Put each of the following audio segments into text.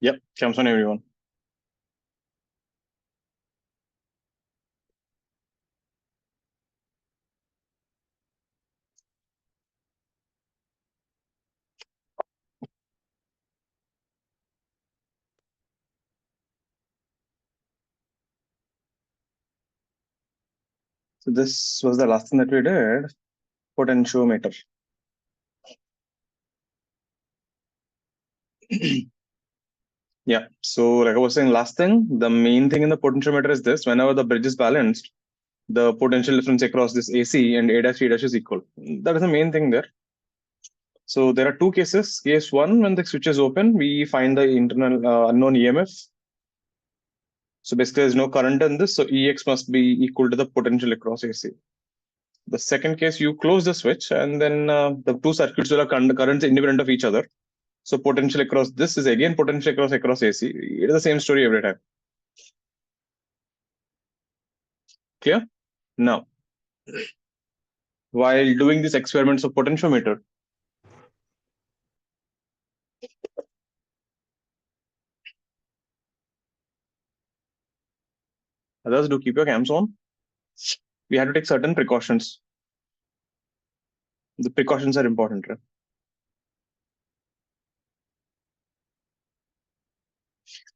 Yep, comes on everyone. So this was the last thing that we did, potentiometer. Yeah, so like I was saying, last thing, the main thing in the potentiometer is this: whenever the bridge is balanced, the potential difference across this AC and A dash T dash is equal. That is the main thing there. So there are two cases. Case one, when the switch is open, we find the internal unknown EMF. So basically, there's no current in this, so EX must be equal to the potential across AC. The second case, you close the switch, and then the two circuits will have currents independent of each other. So potential across this is again potential across AC. It is the same story every time. Clear? Now, while doing these experiments of potentiometer, others do keep your cams on. We have to take certain precautions. The precautions are important. Right?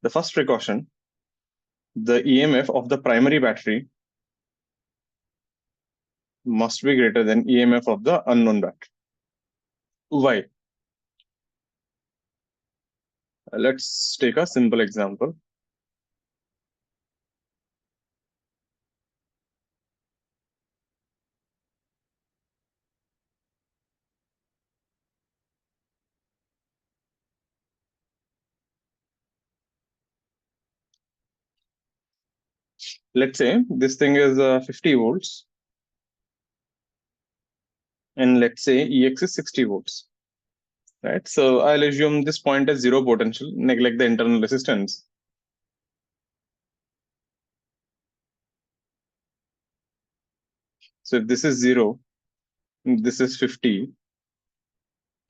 The first precaution, the EMF of the primary battery must be greater than EMF of the unknown battery. Why? Let's take a simple example. Let's say this thing is 50 volts, and let's say EX is 60 volts. Right? So I'll assume this point is zero potential, neglect the internal resistance. So if this is zero, this is 50,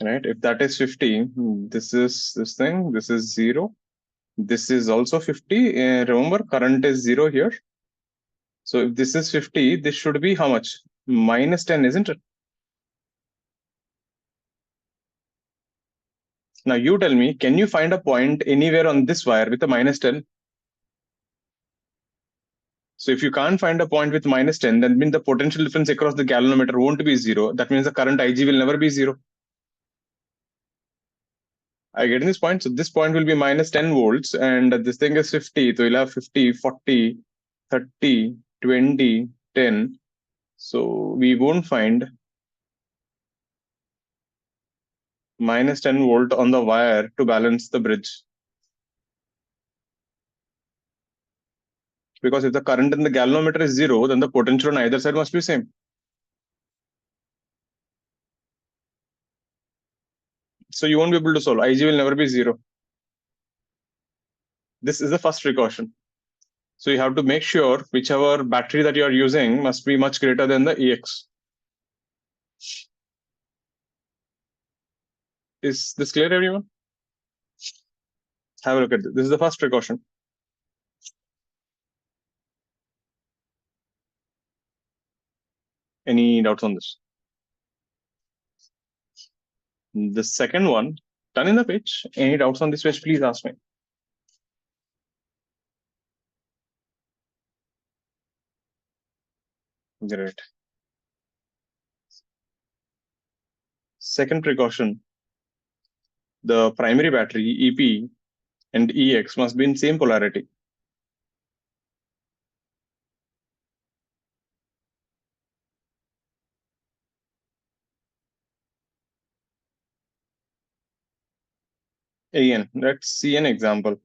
right? If that is 50, this is this thing, this is zero. This is also 50. Remember, current is zero here. So if this is 50, this should be how much? Minus 10, isn't it? Now you tell me, can you find a point anywhere on this wire with a minus 10? So if you can't find a point with minus 10, that means the potential difference across the galvanometer won't be zero. That means the current IG will never be zero. I get this point. So this point will be minus 10 volts, and this thing is 50. So you'll have 50, 40, 30, 20, 10. So we won't find minus 10 volt on the wire to balance the bridge. Because if the current in the galvanometer is zero, then the potential on either side must be same. So you won't be able to solve. IG will never be zero. This is the first precaution. So you have to make sure whichever battery that you are using must be much greater than the EX. Is this clear, everyone? Have a look at this. This is the first precaution. Any doubts on this? The second one, done in the pitch. Any doubts on this page, please ask me. Great. Second precaution, the primary battery, EP, and EX must be in same polarity. Again, let's see an example.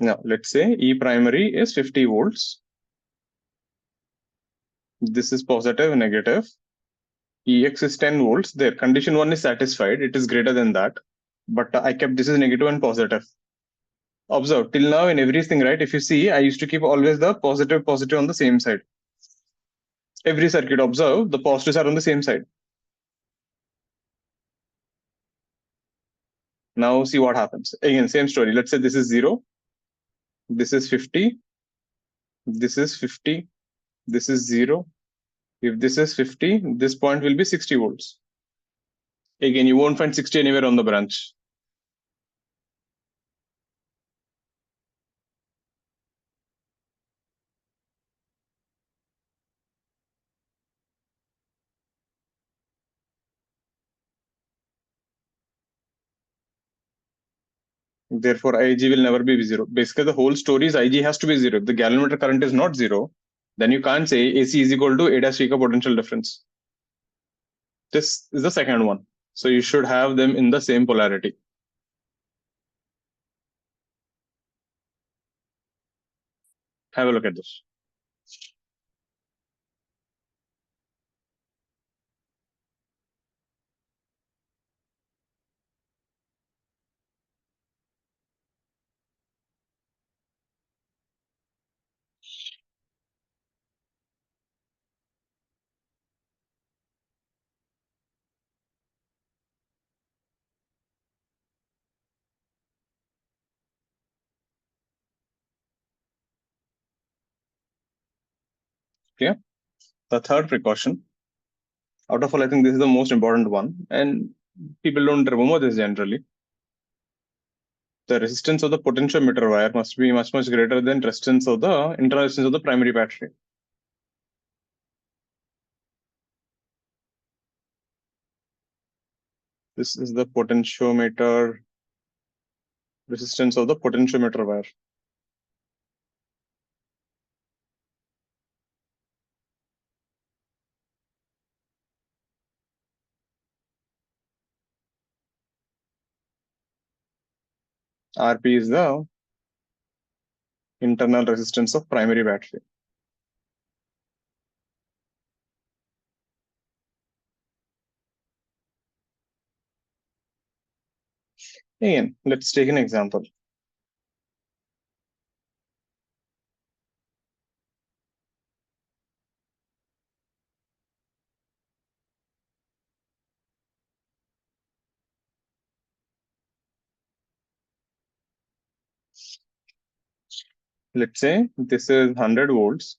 Now, let's say E primary is 50 volts. This is positive, negative. Ex is 10 volts. There, condition 1 is satisfied. It is greater than that. But I kept this is negative and positive. Observe, till now in everything, right? If you see, I used to keep always the positive on the same side. Every circuit, observe, the positives are on the same side. Now see what happens. Again, same story. Let's say this is 0. This is 50. This is 50. This is 0. If this is 50, this point will be 60 volts. Again, you won't find 60 anywhere on the branch. Therefore, Ig will never be 0. Basically, the whole story is Ig has to be 0. If the galvanometer current is not 0, then you can't say AC is equal to A dash T ka potential difference. This is the second one. So you should have them in the same polarity. Have a look at this. Okay. The third precaution, out of all, I think this is the most important one, and people don't remember this generally. The resistance of the potentiometer wire must be much greater than resistance of the internal resistance of the primary battery. This is the potentiometer resistance of the potentiometer wire. Rp is the internal resistance of primary battery. Again, let's take an example. Let's say this is 100 volts,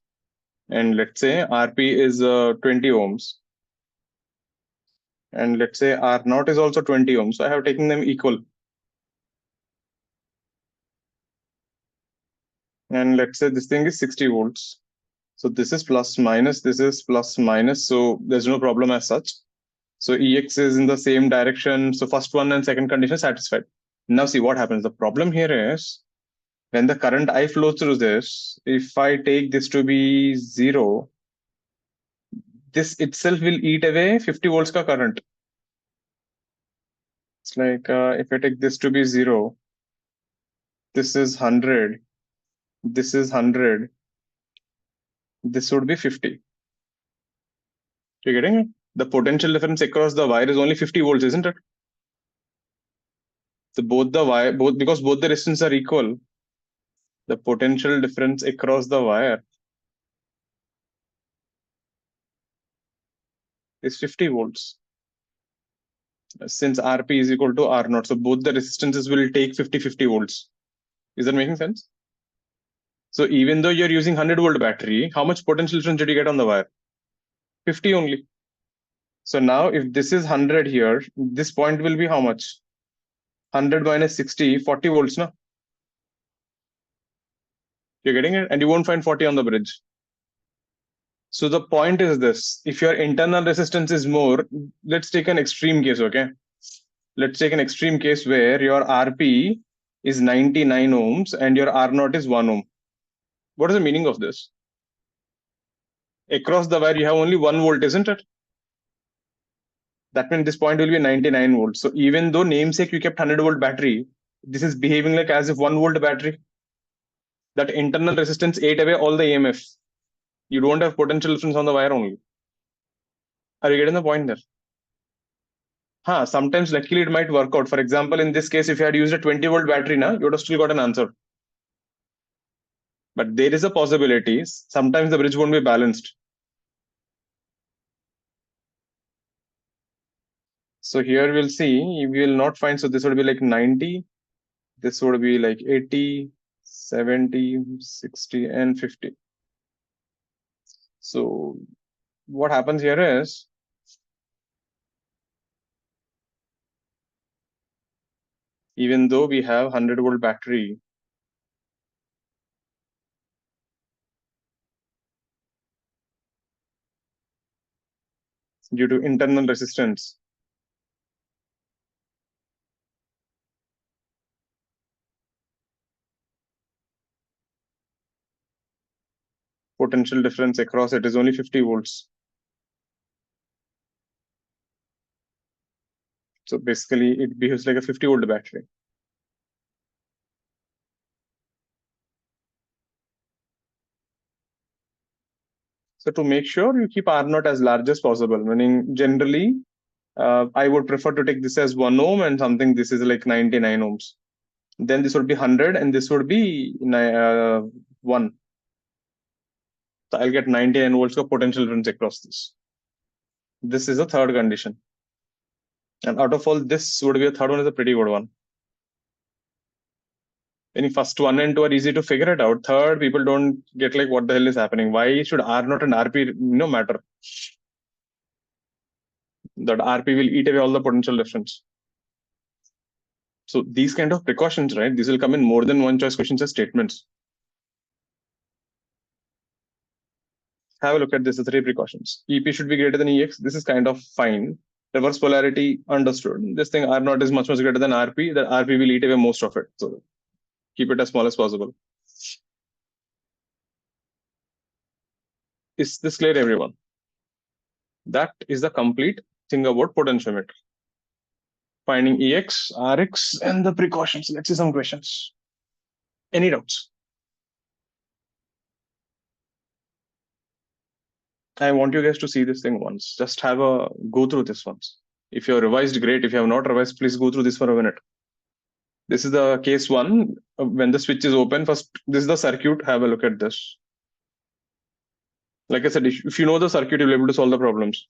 and let's say Rp is 20 ohms. And let's say R naught is also 20 ohms. So I have taken them equal. And let's say this thing is 60 volts. So this is plus minus, this is plus minus. So there's no problem as such. So Ex is in the same direction. So first one and second condition satisfied. Now see what happens. The problem here is when the current I flows through this, if I take this to be 0, this itself will eat away 50 volts ka current. It's like if I take this to be 0, this is 100, this is 100, this would be 50. You're getting it? The potential difference across the wire is only 50 volts, isn't it? So both the wire, because both the resistance are equal, the potential difference across the wire is 50 volts. Since Rp is equal to R naught, so both the resistances will take 50 volts. Is that making sense? So even though you're using 100-volt battery, how much potential difference did you get on the wire? 50 only. So now if this is 100 here, this point will be how much? 100 minus 60, 40 volts, no? You're getting it? And you won't find 40 on the bridge. So the point is this, if your internal resistance is more, let's take an extreme case, okay? Let's take an extreme case where your Rp is 99 ohms and your R naught is 1 ohm. What is the meaning of this? Across the wire, you have only 1 volt, isn't it? That means this point will be 99 volts. So even though namesake you kept 100-volt battery, this is behaving like as if 1-volt battery. That internal resistance ate away all the EMF. You don't have potential difference on the wire only. Are you getting the point there? Sometimes luckily it might work out. For example, in this case, if you had used a 20-volt battery, now you would have still got an answer. But there is a possibility. Sometimes the bridge won't be balanced. So here we'll see, we will not find, so this would be like 90, this would be like 80, 70, 60, and 50. So what happens here is, even though we have 100-volt battery, due to internal resistance, potential difference across it is only 50 volts. So basically it behaves like a 50-volt battery. So to make sure you keep R naught as large as possible, meaning generally, I would prefer to take this as 1 ohm and something this is like 99 ohms. Then this would be 100 and this would be 1. So I'll get 99 volts of potential difference across this. This is a third condition. And out of all, this would be a third one is a pretty good one. Any first one and two are easy to figure it out. Third, people don't get like what the hell is happening. Why should R naught and RP matter? That RP will eat away all the potential difference. So these kind of precautions, right? These will come in more than one choice questions as statements. Have a look at this, the three precautions. EP should be greater than EX. This is kind of fine. Reverse polarity, understood. This thing R naught is much greater than RP. That RP will eat away most of it. So keep it as small as possible. Is this clear, everyone? That is the complete thing about potentiometer. Finding EX, RX, and the precautions. Let's see some questions. Any doubts? I want you guys to see this thing once. Just have a go through this once. If you have revised, great. If you have not revised, please go through this for a minute. This is the case one. When the switch is open, first, this is the circuit. Have a look at this. Like I said, if you know the circuit, you'll be able to solve the problems.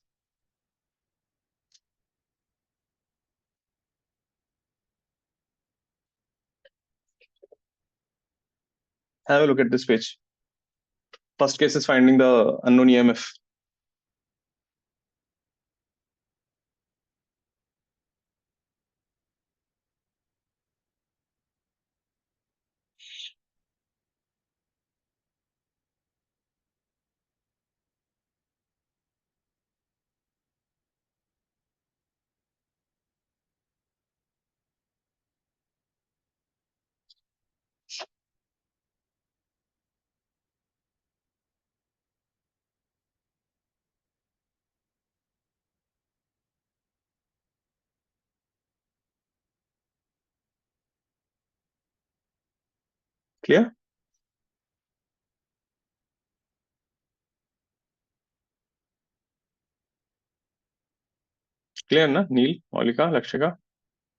Have a look at this page. First case is finding the unknown EMF. Clear? Clear, na? Neil, Malika, Lakshika,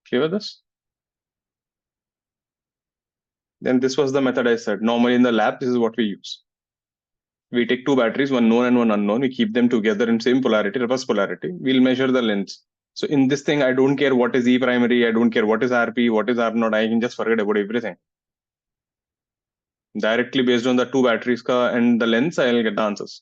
clear with this? Then this was the method I said. Normally in the lab, this is what we use. We take two batteries, one known and one unknown. We keep them together in same polarity, reverse polarity. We'll measure the length. So in this thing, I don't care what is E primary. I don't care what is RP, what is R naught. I can just forget about everything. Directly based on the two batteries and the lengths, I'll get the answers.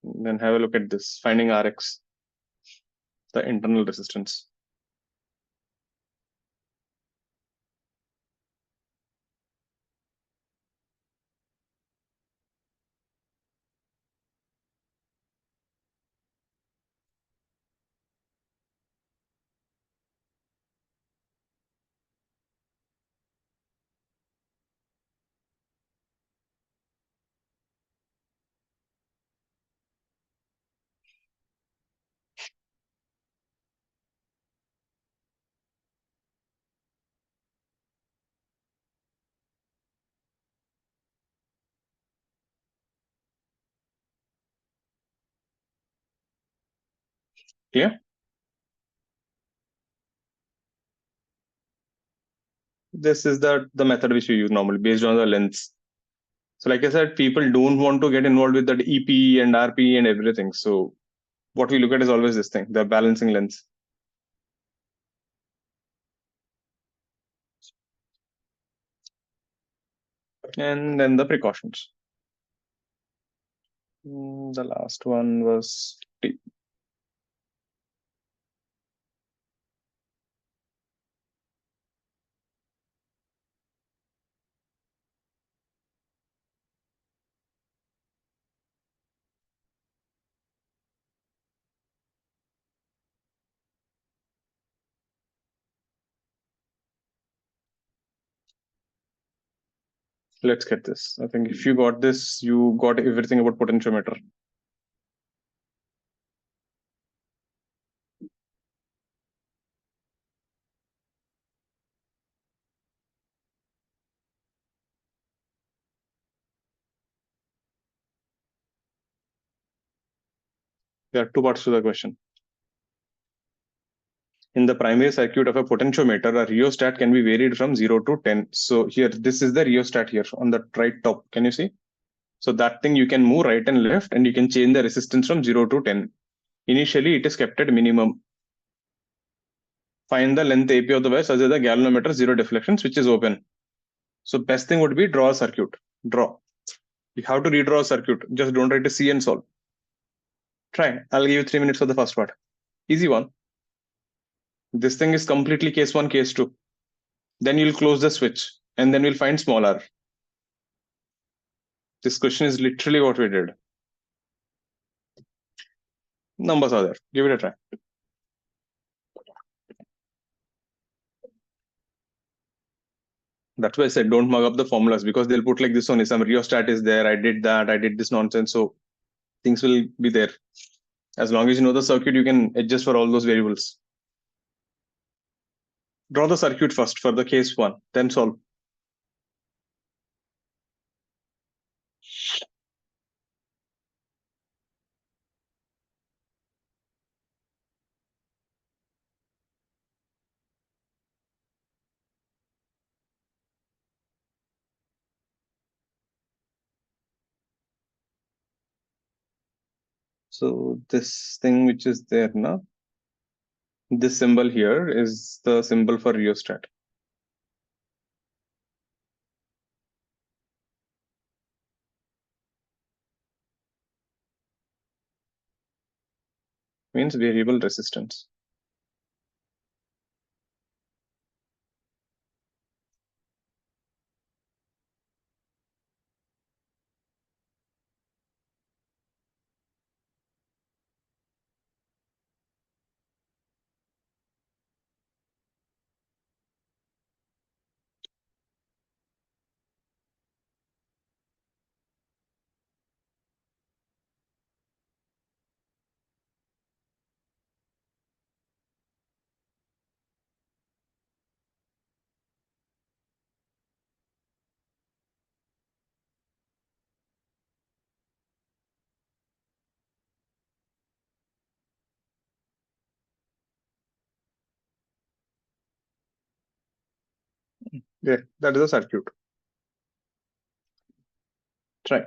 Then have a look at this, finding Rx, the internal resistance. Clear? This is the method which we use normally based on the lengths. So like I said, people don't want to get involved with that EP and RP and everything. So what we look at is always this thing, the balancing lengths. And then the precautions. The last one was T. Let's get this. I think if you got this, you got everything about potentiometer. There are two parts to the question. In the primary circuit of a potentiometer, a rheostat can be varied from 0 to 10. So here, this is the rheostat here on the right top. Can you see? So that thing you can move right and left, and you can change the resistance from 0 to 10. Initially, it is kept at minimum. Find the length AP of the wire such that the galvanometer zero deflections, which is open. So best thing would be draw a circuit. Draw. You have to redraw a circuit. Just don't write a C and solve. Try. I'll give you 3 minutes for the first part. Easy one. This thing is completely case one, case two. Then you'll close the switch, and then we'll find small r. This question is literally what we did. Numbers are there. Give it a try. That's why I said don't mug up the formulas, because they'll put like this only. Some rheostat is there. I did that. I did this nonsense. So things will be there. As long as you know the circuit, you can adjust for all those variables. Draw the circuit first for the case one, then solve. So this thing which is there now, this symbol here is the symbol for rheostat. Means variable resistance. Yeah, that is a circuit. Try.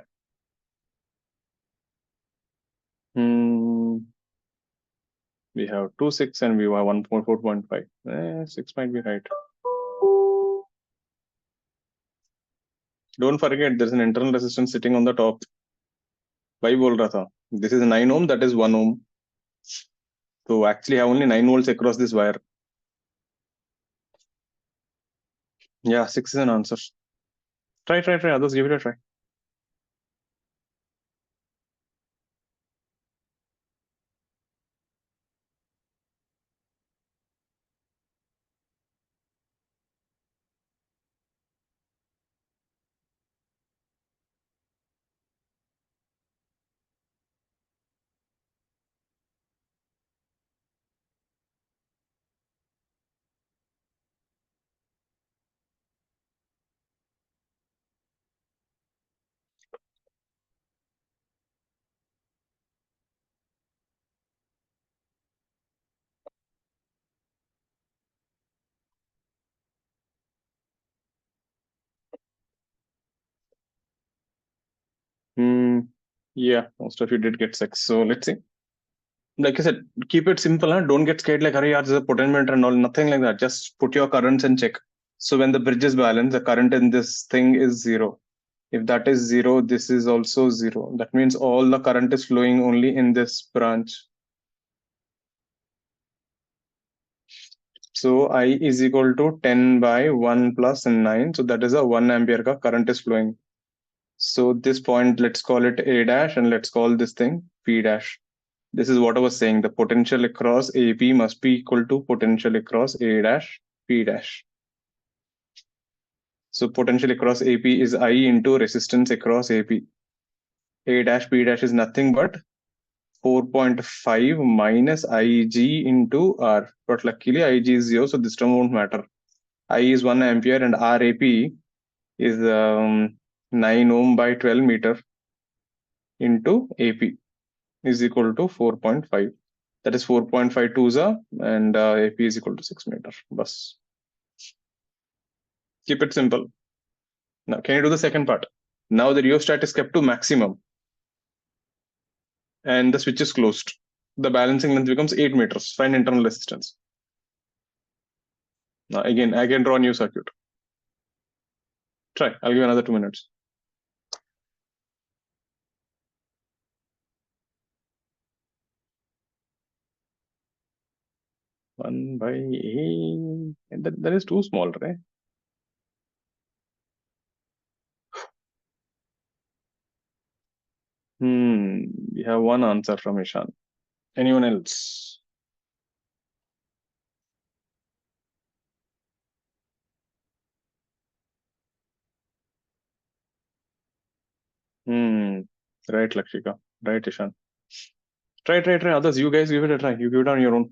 We have 2, 6, and we have 1.4.5. 6 might be right. Don't forget, there's an internal resistance sitting on the top. Why बोल रहा था? This is 9 ohm, that is 1 ohm. So actually, I have only 9 volts across this wire. Yeah, 6 is an answer. Try. Others, give it a try. Yeah, most of you did get 6. So let's see. Like I said, keep it simple. Huh? Don't get scared like, hurry, there's a potentiometer and all. Nothing like that. Just put your currents and check. So when the bridge is balanced, the current in this thing is 0. If that is 0, this is also 0. That means all the current is flowing only in this branch. So I is equal to 10 by 1 plus 9. So that is a 1 ampere ka current is flowing. So this point, let's call it A dash, and let's call this thing P dash. This is what I was saying. The potential across AP must be equal to potential across A dash P dash. So potential across AP is I into resistance across AP. A dash P dash is nothing but 4.5 minus IG into R. But luckily IG is 0, so this term won't matter. I is 1 ampere and RAP is 9 ohm by 12 meter into AP is equal to 4.5. That is 4.5 2 and AP is equal to 6 meter. Bus. Keep it simple. Now, can you do the second part? Now the rheostat is kept to maximum and the switch is closed. The balancing length becomes 8 meters. Find internal resistance. Now, again, I can draw a new circuit. Try. I'll give you another 2 minutes. One by A. That is too small, right? We have one answer from Ishan. Anyone else? Right, Lakshika. Right, Ishan. Try. Others, you guys give it a try. You give it on your own.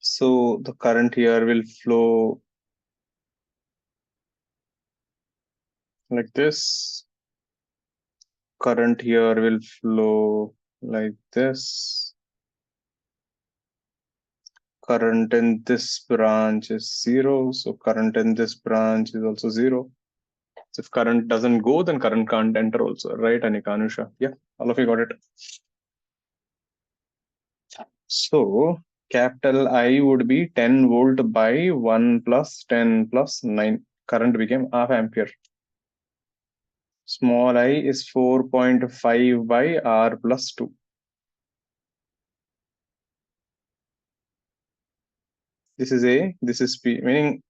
So the current here will flow like this. Current here will flow like this. Current in this branch is 0. So current in this branch is also 0. So if current doesn't go, then current can't enter also. Right, Anika, Anusha? Yeah, all of you got it. So capital I would be 10 volt by 1 plus 10 plus 9. Current became half ampere. Small I is 4.5 by R plus 2. This is A, this is P, meaning,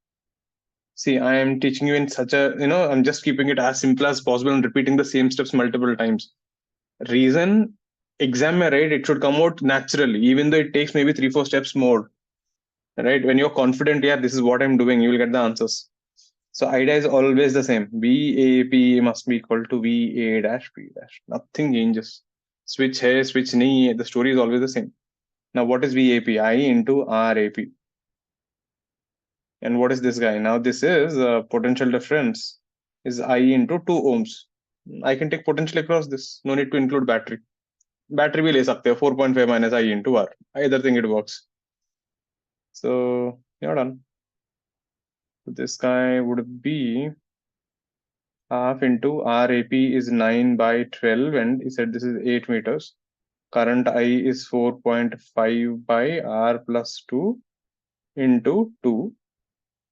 see, I am teaching you in such a, I'm just keeping it as simple as possible and repeating the same steps multiple times. Reason, exam mein, right, it should come out naturally, even though it takes maybe 3-4 steps more, right? When you're confident, yeah, this is what I'm doing, you will get the answers. So idea is always the same. VAP must be equal to VA dash P dash. Nothing changes. Switch hai, switch nahi hai. The story is always the same. Now, what is VAP? I into RAP. And what is this guy? Now, this is potential difference is I into 2 ohms. I can take potential across this. No need to include battery. Battery भी ले सकते हो 4.5 minus I into R. Either thing it works. So, you're done. So this guy would be half into RAP is 9 by 12, and he said this is 8 meters. Current I is 4.5 by R plus 2 into 2.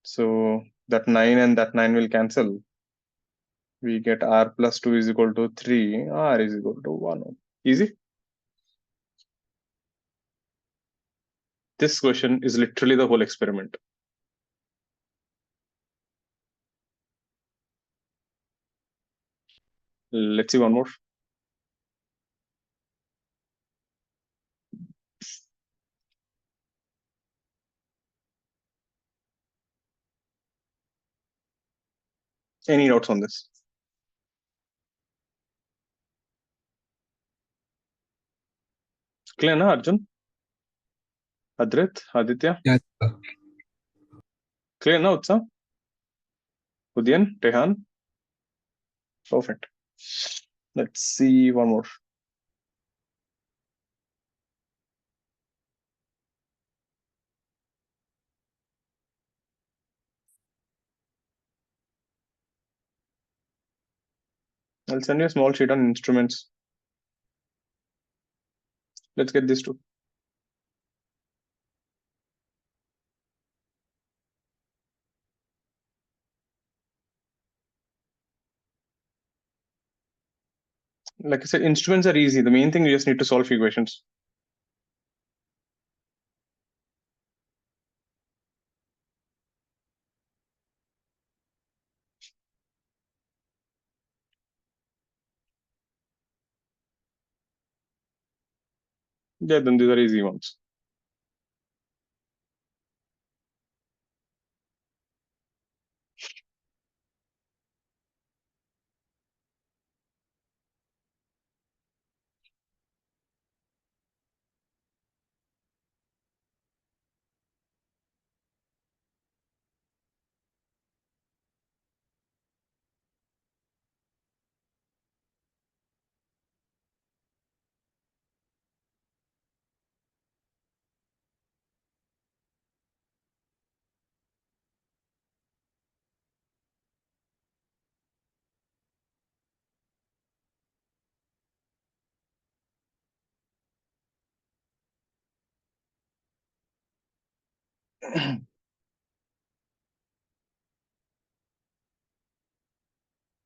So that 9 and that 9 will cancel. We get R plus 2 is equal to 3, R is equal to 1. Easy. This question is literally the whole experiment. Let's see one more. Any doubts on this? Clear, na, Arjun? Adrit? Aditya? Yes, sir. Clear, na, Utsa? Udian? Rehan? Perfect. Let's see one more. I'll send you a small sheet on instruments. Let's get these two. Like I said, instruments are easy. The main thing, you just need to solve equations. Yeah, then these are easy ones.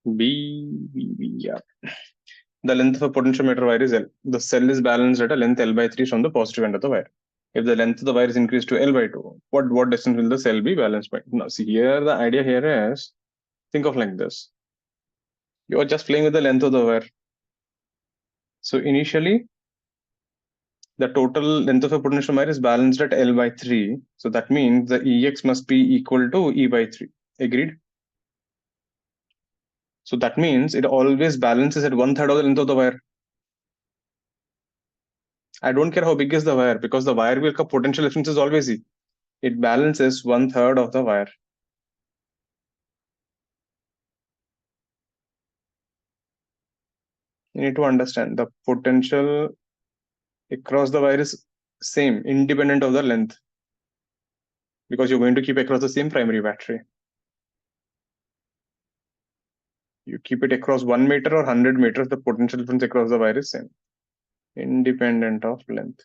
Yeah. The length of a potentiometer wire is L. The cell is balanced at a length L by 3 from the positive end of the wire. If the length of the wire is increased to L by 2, what distance will the cell be balanced by? Now, see here, the idea here is, think of like this. You are just playing with the length of the wire. So initially, the total length of a potential wire is balanced at L by 3. So that means the EX must be equal to E by 3. Agreed? So that means it always balances at 1/3 of the length of the wire. I don't care how big is the wire, because the wire will have potential difference is always E. It balances 1/3 of the wire. You need to understand the potential across the wire is same, independent of the length, because you're going to keep across the same primary battery. You keep it across 1 meter or 100 meters, the potential difference across the wire is same, independent of length.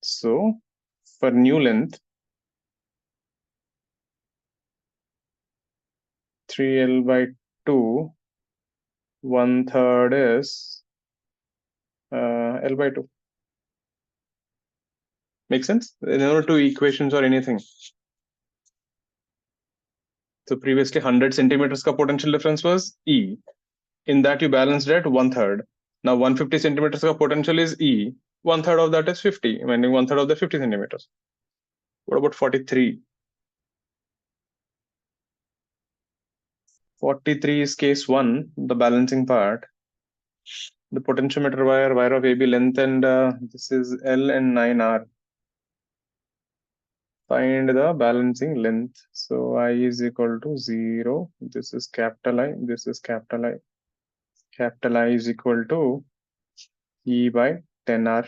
So for new length, 3L by 2, 1/3 is L by 2. Make sense? There are no two equations or anything. So previously 100 centimeters ka potential difference was E. In that you balanced at 1/3. Now 150 centimeters ka potential is E. 1/3 of that is 50, meaning 1/3 of the 50 centimeters. What about 43? 43 is case 1, the balancing part. The potentiometer wire of AB length, and this is L and 9R. Find the balancing length. So I is equal to 0. This is capital I. This is capital I. Capital I is equal to E by 10R.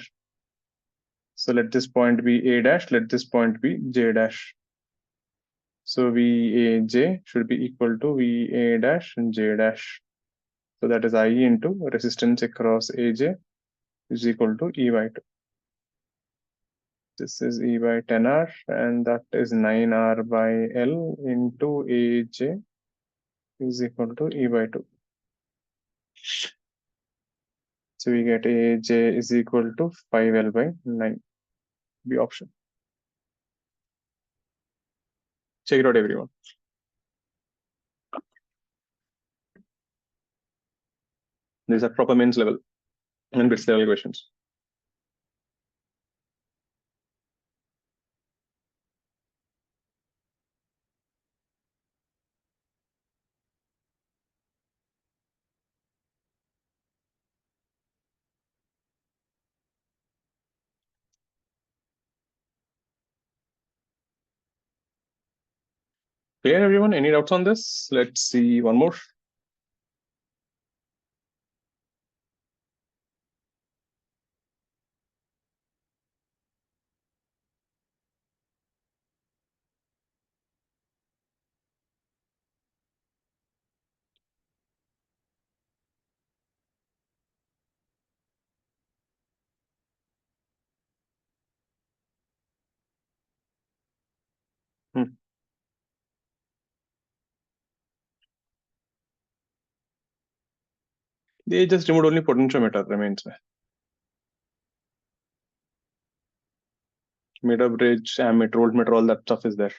So let this point be A dash. Let this point be J dash. So VAJ should be equal to VA dash and J dash. So that is I into resistance across AJ is equal to E by 2. This is E by 10R, and that is 9R by L into AJ is equal to E by 2. So we get AJ is equal to 5L by 9. B option. Check it out, everyone. These are proper mains level and bits level equations. Clear, everyone? Any doubts on this? Let's see one more. Hmm. They just removed only potentiometer remains. Meter, bridge, ammeter, voltmeter, all that stuff is there.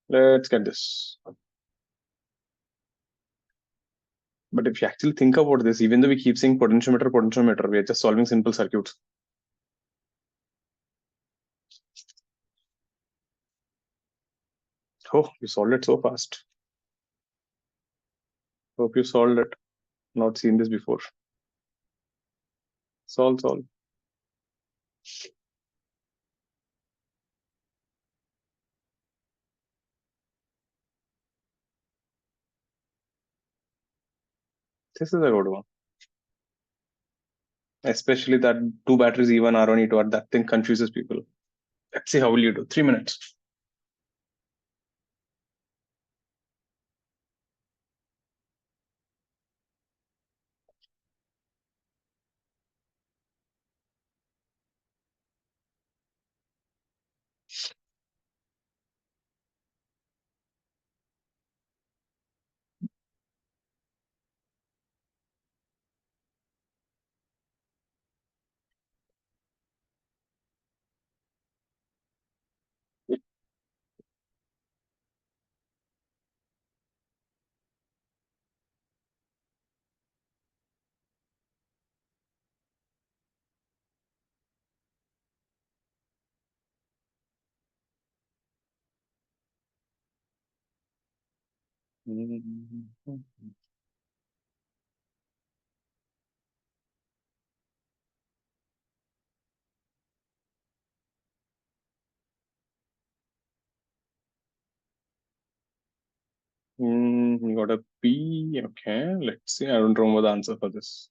Let's get this. But if you actually think about this, even though we keep saying potentiometer, potentiometer, we are just solving simple circuits. Oh, you solved it so fast. Hope you solved it. Not seen this before. Solve, solve. This is a good one. Especially that two batteries, E1, R1, E2, that thing confuses people. Let's see how will you do. 3 minutes. We got a P. Okay, let's see. I don't remember the answer for this.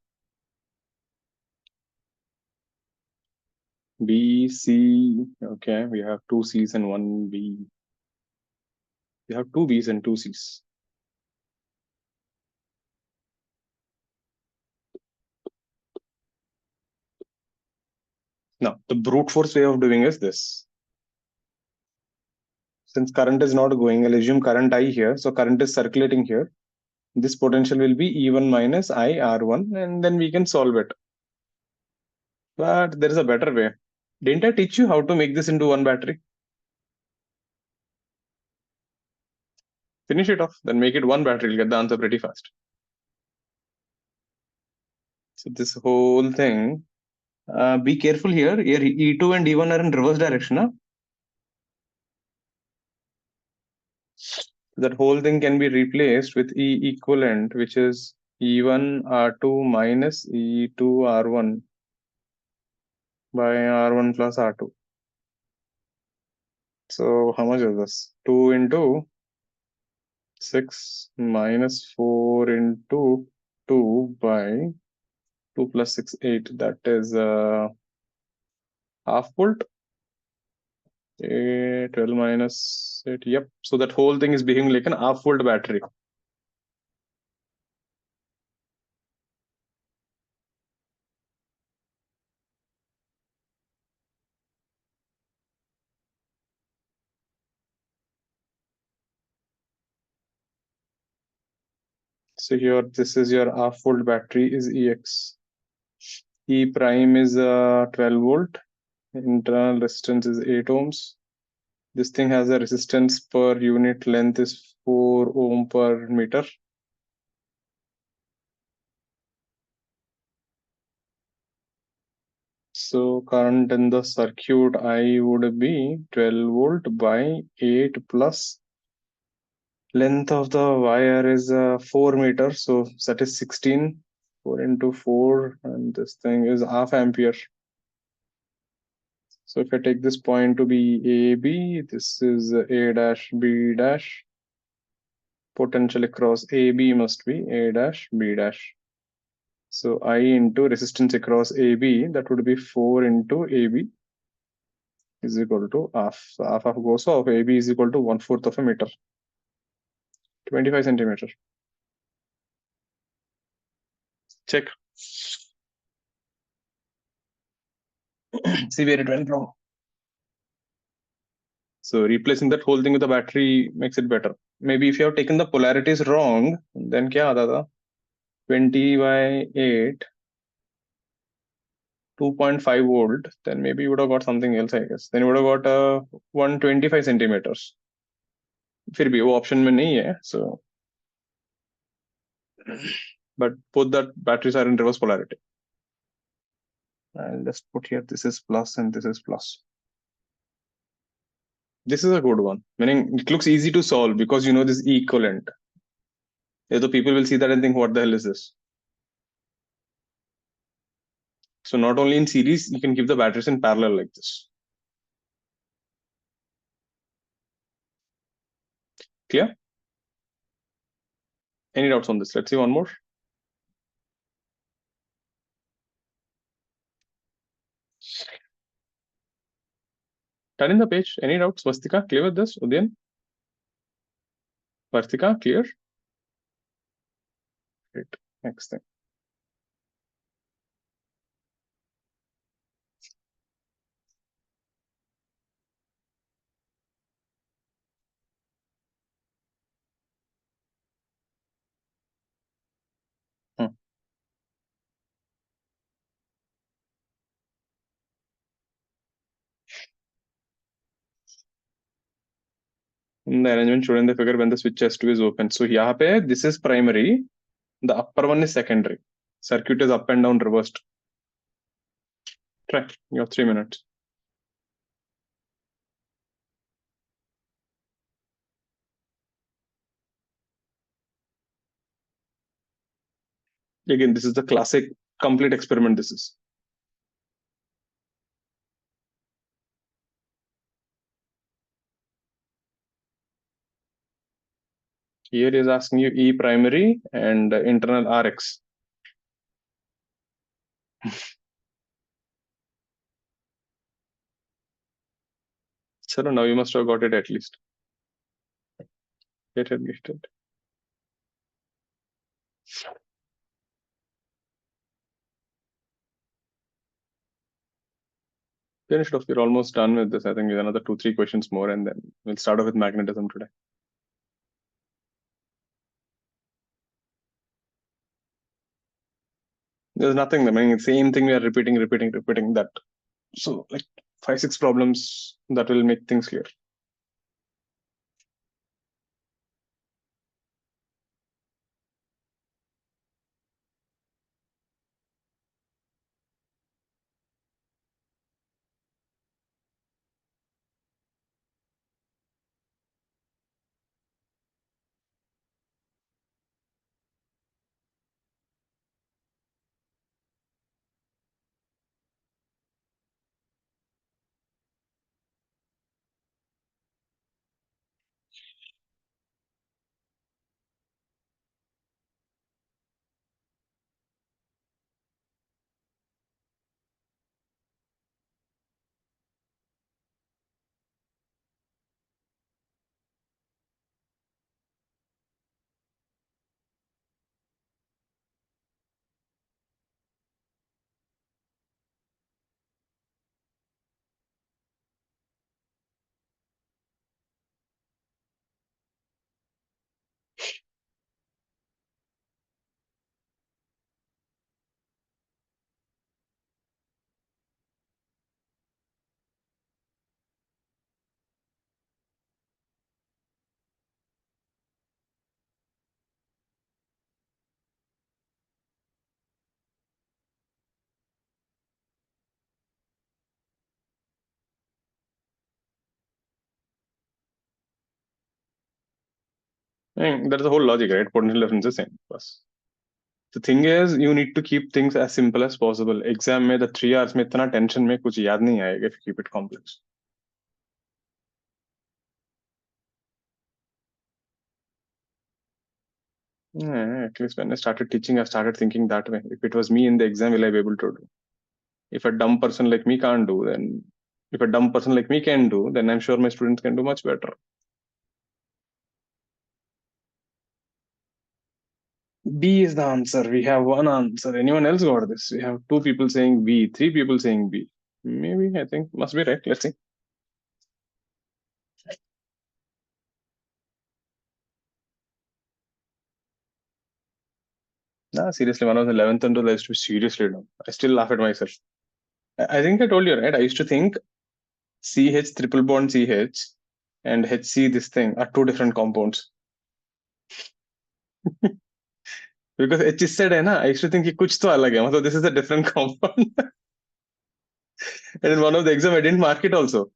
B, C. Okay, we have two C's and one B. We have two B's and two C's. Now, the brute force way of doing is this. Since current is not going, I'll assume current I here. So current is circulating here. This potential will be E1 minus I R1, and then we can solve it. But there is a better way. Didn't I teach you how to make this into one battery? Finish it off, then make it one battery. You'll get the answer pretty fast. So this whole thing, be careful here. Here E2 and E1 are in reverse direction. Huh? That whole thing can be replaced with E equivalent, which is E1 R2 minus E2 R1 by R1 plus R2. So how much is this? 2 into 6 minus 4 into 2 by 2 plus 6, 8. That is half volt. 12 minus 8. Yep. So that whole thing is behaving like an half volt battery. So here, this is your half volt battery is EX. E prime is 12 volt. Internal resistance is 8 ohms. This thing has a resistance per unit length is 4 ohm per meter. So current in the circuit I would be 12 volt by 8 plus length of the wire is 4 meters, so that is 16. 4 into 4, and this thing is half ampere. So if I take this point to be AB, this is A dash B dash. Potential across AB must be A dash B dash. So I into resistance across AB, that would be 4 into AB is equal to half. So half of goes off. AB is equal to 1/4 of a meter, 25 centimeter. Check. See where it went wrong. So replacing that whole thing with a battery makes it better. Maybe if you have taken the polarities wrong, then kya aata tha? 20 by 8, 2.5 volt, then maybe you would have got something else, I guess. Then you would have got 125 centimeters. फिर भी वो option में नहीं है, so but both that batteries are in reverse polarity. I'll just put here this is plus and this is plus. This is a good one. Meaning it looks easy to solve because you know this equivalent. So people will see that and think, what the hell is this? So not only in series, you can give the batteries in parallel like this. Clear? Any doubts on this? Let's see one more. Turn in the page. Any doubts? Vastika, clear with this? Udayan? Vastika, clear? Great. Next thing. In the arrangement shown in the figure when the switch S2 is open. So here, this is primary. The upper one is secondary. Circuit is up and down reversed. Try. You have 3 minutes. Again, this is the classic complete experiment. This is. Here is asking you E primary and internal RX. So now you must have got it at least. Get it. Finished off. We're almost done with this. I think we have another 2-3 questions more, and then we'll start off with magnetism today. There's nothing. I mean, same thing we are repeating that. So like 5-6 problems that will make things clear. That's the whole logic, right? Potential difference is same. Bas. The thing is, you need to keep things as simple as possible. Exam में the 3 hours में इतना tension में कुछ याद नहीं आएगा if you keep it complex. Yeah, at least when I started teaching, I started thinking that way. If it was me in the exam, will I be able to do? If a dumb person like me can't do, then if a dumb person like me can do, then I'm sure my students can do much better. B is the answer. We have one answer. Anyone else got this? We have two people saying B, three people saying B. Maybe, I think, must be right. Let's see. Nah, seriously, when I was in 11th and 12th, I used to be seriously dumb. I still laugh at myself. I think I told you, right? I used to think CH triple bond CH and HC this thing are two different compounds. Because H is said, na, I used to think कि कुछ तो अलग है. So this is a different compound. And in one of the exam, I didn't mark it also.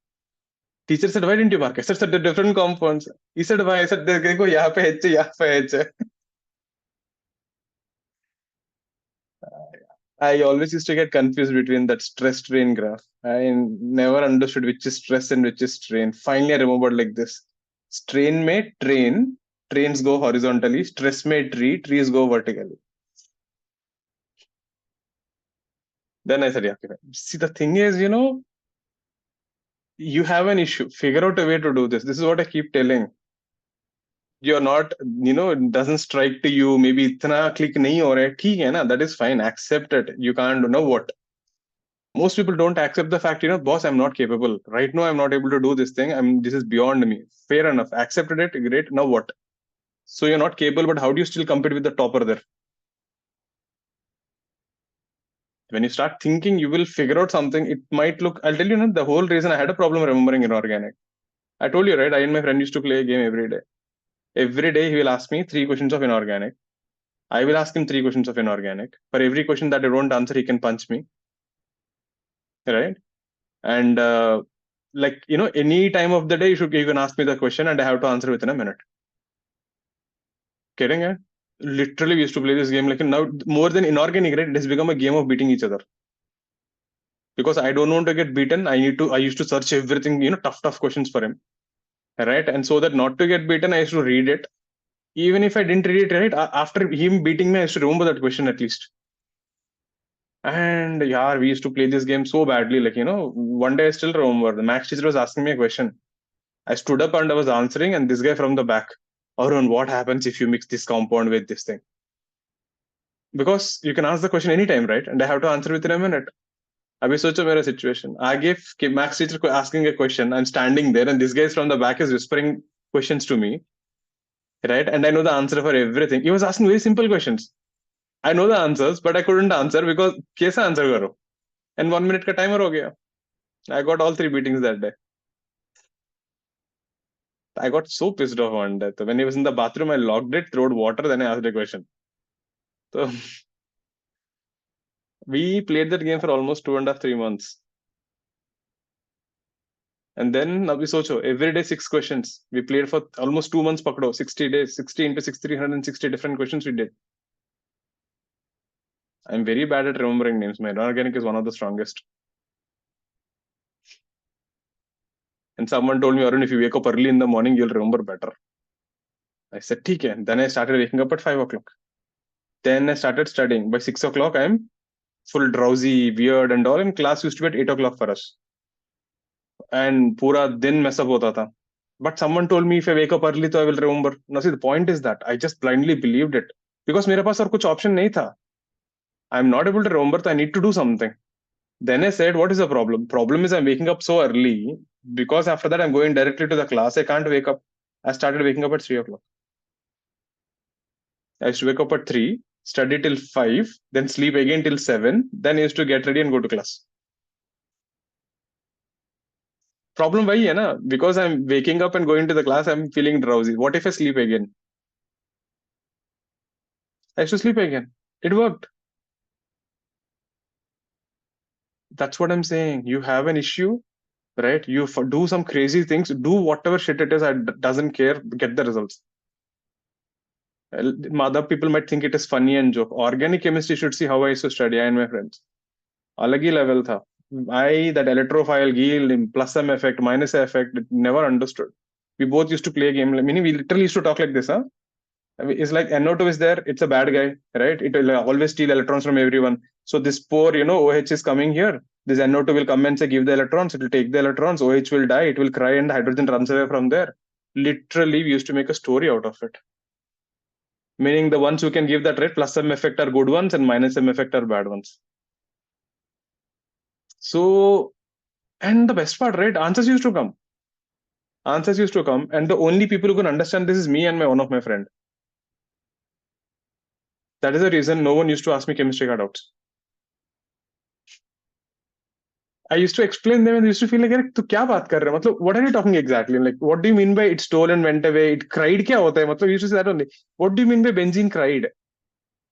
Teacher said, why didn't you mark it? I said, they're different compounds. He said, why? I said, देखो यहाँ पे H है, यहाँ पे H है. I always used to get confused between that stress strain graph. I never understood which is stress and which is strain. Finally, I remembered like this. Strain may train, trains go horizontally. Stress may tree, trees go vertically. Then I said, yeah, okay. See, the thing is, you have an issue. Figure out a way to do this. This is what I keep telling. You're not, it doesn't strike to you. Maybe itna click nahi ho raha hai. ठीक है ना? That is fine. Accept it. You can't know what. Most people don't accept the fact, boss, I'm not capable. Right now, I'm not able to do this thing. This is beyond me. Fair enough. Accepted it. Great. Now what? So you're not capable, but how do you still compete with the topper there? When you start thinking, you will figure out something. It might look, I'll tell you, the whole reason I had a problem remembering inorganic. I told you, right? I and my friend used to play a game every day. Every day, he will ask me 3 questions of inorganic. I will ask him 3 questions of inorganic. For every question that I don't answer, he can punch me. Right? And any time of the day, you can ask me the question and I have to answer within a minute. Kidding, eh? Literally, we used to play this game like now more than inorganic, right? It has become a game of beating each other. Because I don't want to get beaten, I used to search everything, tough questions for him. Right? And so that not to get beaten, I used to read it. Even if I didn't read it, right? After him beating me, I used to remember that question at least. And yeah, we used to play this game so badly. Like, one day I still remember the maths teacher was asking me a question. I stood up and I was answering, and this guy from the back, Arun, what happens if you mix this compound with this thing? Because you can ask the question anytime, right? And I have to answer within a minute. अभी सोचो मेरा situation. आगे maths teacher asking a question. I'm standing there, and this guy from the back is whispering questions to me, right? And I know the answer for everything. He was asking very simple questions. I know the answers, but I couldn't answer because कैसा answer करो? And 1 minute का timer हो गया. I got all 3 beatings that day. I got so pissed off one day. So when he was in the bathroom, I locked it, threw water, then I asked a question. So we played that game for almost 2.5, 3 months. And then now we socho, every day 6 questions. We played for almost 2 months, pakdo, 60 days, 60 into 6, 360 different questions we did. I'm very bad at remembering names. My inorganic is one of the strongest. And someone told me, Arun, if you wake up early in the morning, you'll remember better. I said, okay. Then I started waking up at 5 o'clock. Then I started studying. By 6 o'clock, I'm full drowsy, weird, and all. And class used to be at 8 o'clock for us. And pura din mess up hota tha. But someone told me if I wake up early, so I will remember. Now, see, the point is that I just blindly believed it. Because मेरे पास और कुछ option नहीं था. I'm not able to remember, so I need to do something. Then I said, what is the problem? Problem is I'm waking up so early because after that I'm going directly to the class. I can't wake up. I started waking up at 3 o'clock. I used to wake up at 3, study till 5, then sleep again till 7. Then I used to get ready and go to class. Problem वही है ना? Because I'm waking up and going to the class, I'm feeling drowsy. What if I sleep again? I used to sleep again. It worked. That's what I'm saying. You have an issue, right? Do some crazy things, do whatever shit it is. I doesn't care. Get the results. Other people might think it is funny and joke. Organic chemistry should see how I used to study, I and my friends. अलग ही level था. That electrophile yield, plus M effect, minus effect, never understood. We both used to play a game. Meaning we literally used to talk like this, huh? I mean, it's like NO2 is there, it's a bad guy, right? It will always steal electrons from everyone. So this poor, OH is coming here. This NO2 will come and say, give the electrons, it will take the electrons, OH will die, it will cry, and the hydrogen runs away from there. Literally, we used to make a story out of it. Meaning the ones who can give that, right, plus M effect are good ones and minus M effect are bad ones. So, and the best part, right, answers used to come. Answers used to come, and the only people who can understand this is me and one of my friend. That is the reason no one used to ask me chemistry cutouts. I used to explain them and they used to feel like, "Tu kya baat kar rahe hai? Matlab, what are you talking exactly? Like, what do you mean by it stole and went away? It cried kya hota hai?" Matlab, used to say that only. What do you mean by benzene cried?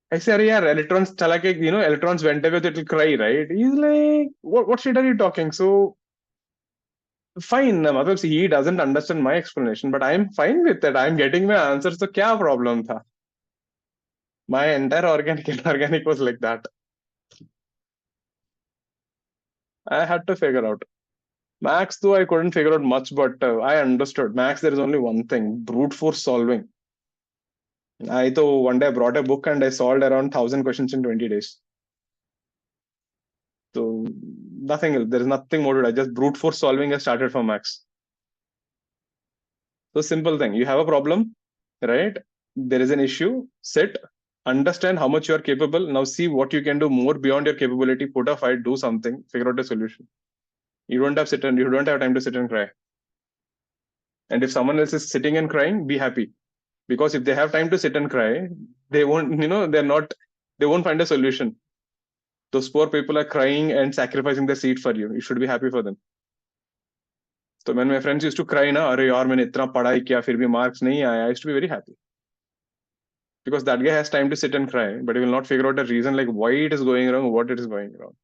I say, "Arey yaar, electrons chala ke, electrons went away, so it will cry, right?" He's like, what shit are you talking? So, fine. Matlab, see, he doesn't understand my explanation, but I'm fine with that. I'm getting my answers. So, kya problem tha? My entire organic inorganic was like that. I had to figure out. Max, though, I couldn't figure out much, but I understood. Max, there is only one thing: brute force solving. I though one day I brought a book and I solved around 1,000 questions in 20 days. So nothing else. There is nothing more to it. I just brute force solving I started from Max. So simple thing. You have a problem, right? There is an issue. Sit, understand how much you are capable. Now see what you can do more beyond your capability. Put a fight, do something, figure out a solution. You don't have time to sit and cry. And if someone else is sitting and crying, be happy. Because if they have time to sit and cry, they won't, they won't find a solution. Those poor people are crying and sacrificing their seat for you. You should be happy for them. So when my friends used to cry, na, "Arey yaar, मैंने इतना पढ़ाई किया, फिर भी marks नहीं आया," I used to be very happy. Because that guy has time to sit and cry, but he will not figure out a reason like why it is going wrong, what it is going wrong.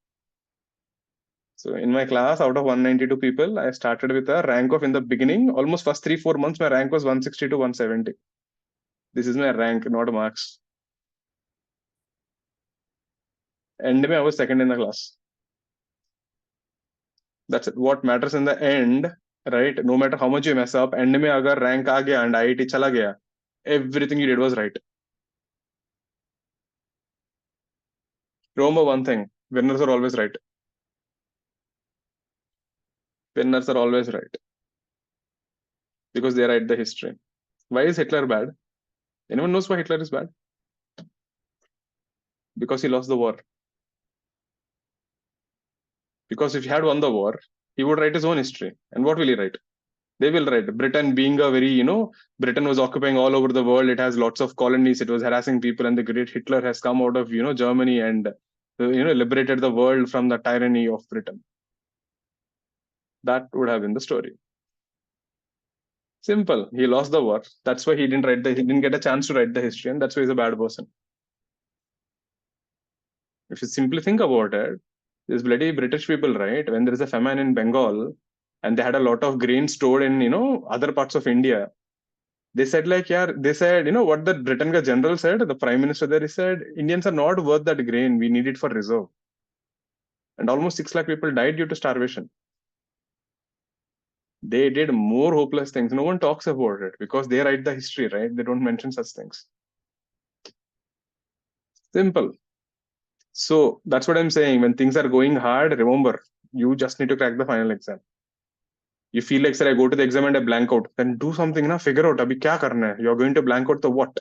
So in my class, out of 192 people, I started with a rank of, in the beginning, almost first 3-4 months, my rank was 160 to 170. This is my rank, not marks. End में I was second in the class. That's it. What matters in the end, right? No matter how much you mess up, end में अगर rank आ गया and IIT चला गया, everything you did was right. Remember one thing: winners are always right. Winners are always right because they write the history. Why is Hitler bad? Anyone knows why Hitler is bad? Because he lost the war. Because if he had won the war, he would write his own history. And what will he write? They will write Britain being a very, Britain was occupying all over the world. It has lots of colonies. It was harassing people. And the great Hitler has come out of, Germany and, liberated the world from the tyranny of Britain. That would have been the story. Simple. He lost the war. That's why he didn't get a chance to write the history. And that's why he's a bad person. If you simply think about it, these bloody British people, right? When there is a famine in Bengal and they had a lot of grain stored in, other parts of India, they said like, yeah, they said, what the Britain general said, the prime minister there, he said, Indians are not worth that grain. We need it for reserve. And almost 6 lakh people died due to starvation. They did more hopeless things. No one talks about it because they write the history, right? They don't mention such things. Simple. So that's what I'm saying. When things are going hard, remember, you just need to crack the final exam. You feel like, sir, I go to the exam and I blank out. Then do something, na, figure out, abhi kya karna hai? You're going to blank out the what?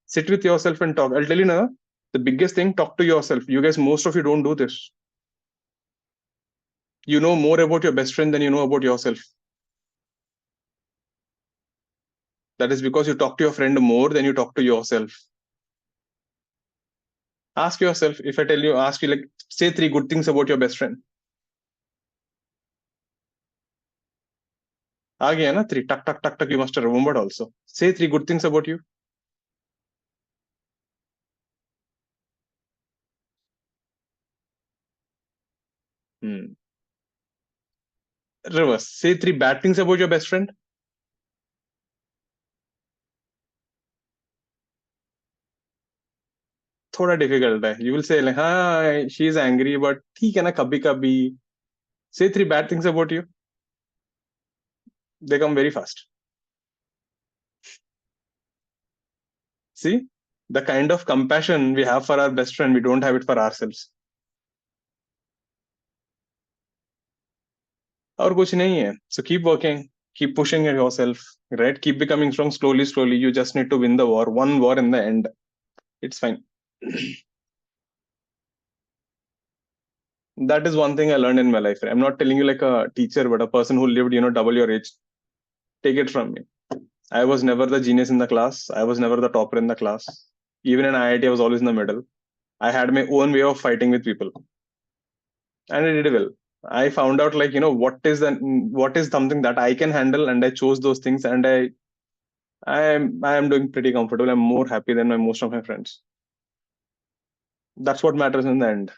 Sit with yourself and talk. I'll tell you now, the biggest thing, talk to yourself. You guys, most of you don't do this. You know more about your best friend than you know about yourself. That is because you talk to your friend more than you talk to yourself. Ask yourself, if I tell you, ask you, like, say 3 good things about your best friend. आ गया ना 3, tuck, tuck, tuck, tuck, you must have remembered also. Say 3 good things about you. Hmm. Reverse. Say 3 bad things about your best friend. थोड़ा difficult है. You will say like, हाँ, she is angry, but ठीक है ना, कभी कभी. Say three bad things about you. They come very fast. See, the kind of compassion we have for our best friend, we don't have it for ourselves. और कुछ नहीं है. So keep working, keep pushing it yourself, right? Keep becoming strong slowly, slowly. You just need to win the war, one war in the end. It's fine. That is one thing I learned in my life. I'm not telling you like a teacher, but a person who lived, double your age. Take it from me. I was never the genius in the class. I was never the topper in the class. Even in IIT, I was always in the middle. I had my own way of fighting with people, and I did well. I found out like what is something that I can handle, and I chose those things, and I am doing pretty comfortable. I'm more happy than most of my friends. That's what matters in the end.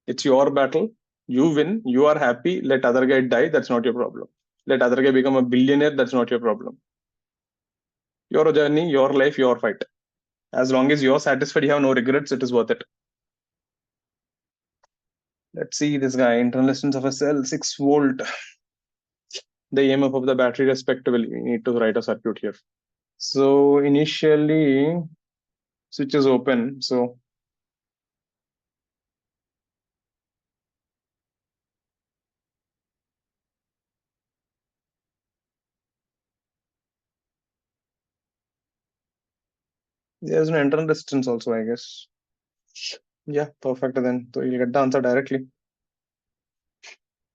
It's your battle. You win. You are happy. Let other guy die. That's not your problem. Let other guy become a billionaire. That's not your problem. Your journey, your life, your fight. As long as you're satisfied, you have no regrets. It is worth it. Let's see this guy. Internal resistance of a cell 6 volt. The EMF of the battery respectively. We need to write a circuit here. So initially, switch is open. So there's an internal resistance also, I guess. Yeah, perfect then. So you'll get the answer directly.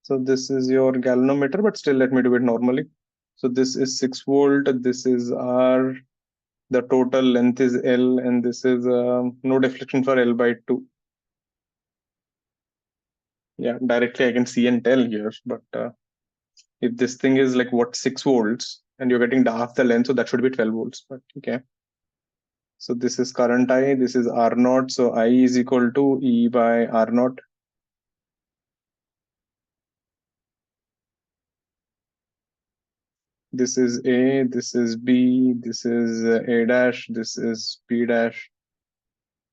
So this is your galvanometer, but still let me do it normally. So this is 6 volt. This is R. The total length is L, and this is no deflection for L by 2. Yeah, directly I can see and tell here, but if this thing is like what 6 volts and you're getting half the length, so that should be 12 volts. But okay. So this is current I, this is R naught. So I is equal to E by R naught. This is A, this is B, this is A dash, this is B dash.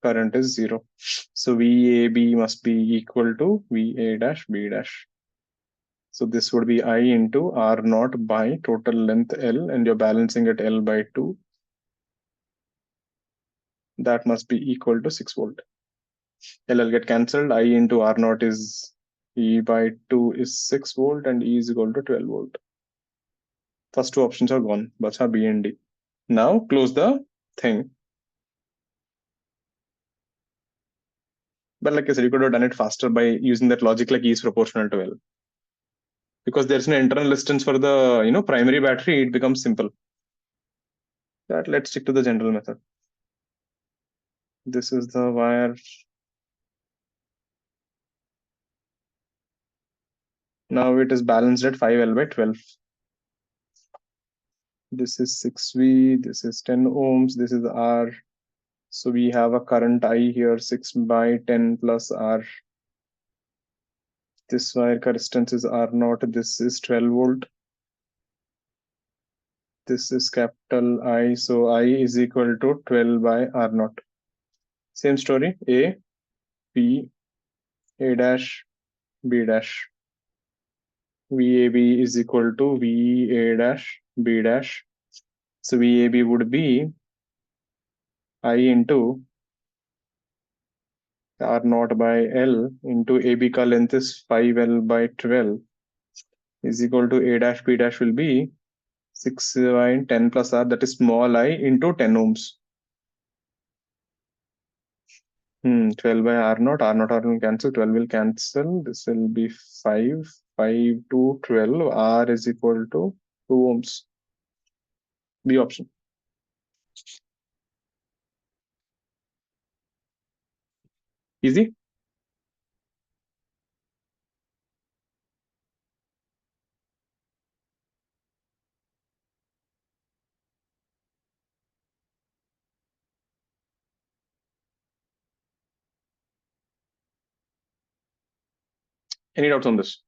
Current is 0. So VAB must be equal to VA dash B dash. So this would be I into R naught by total length L, and you're balancing at L by 2. That must be equal to 6 volt. L will get cancelled. I into R naught is E by 2 is 6 volt, and E is equal to 12 volt. First two options are gone. Bacha B and D. Now close the thing. But like I said, you could have done it faster by using that logic like E is proportional to L. Because there's an internal resistance for the primary battery, it becomes simple. That let's stick to the general method. This is the wire. Now it is balanced at 5L by 12. This is 6V, this is 10 ohms, this is R. So we have a current I here, 6 by 10 plus R. This wire resistance is R naught, this is 12 volt. This is capital I, so I is equal to 12 by R naught. Same story, A, B, A dash, B dash. VAB is equal to VA dash, B dash. So VAB would be I into R naught by L into AB ka length is 5L by 12 is equal to A dash B dash will be 6 by 10 plus R, that is small I into 10 ohms. 12 by R naught will cancel, 12 will cancel. This will be 5 to 12. R is equal to 2 ohms. B option. Easy. Any doubts on this?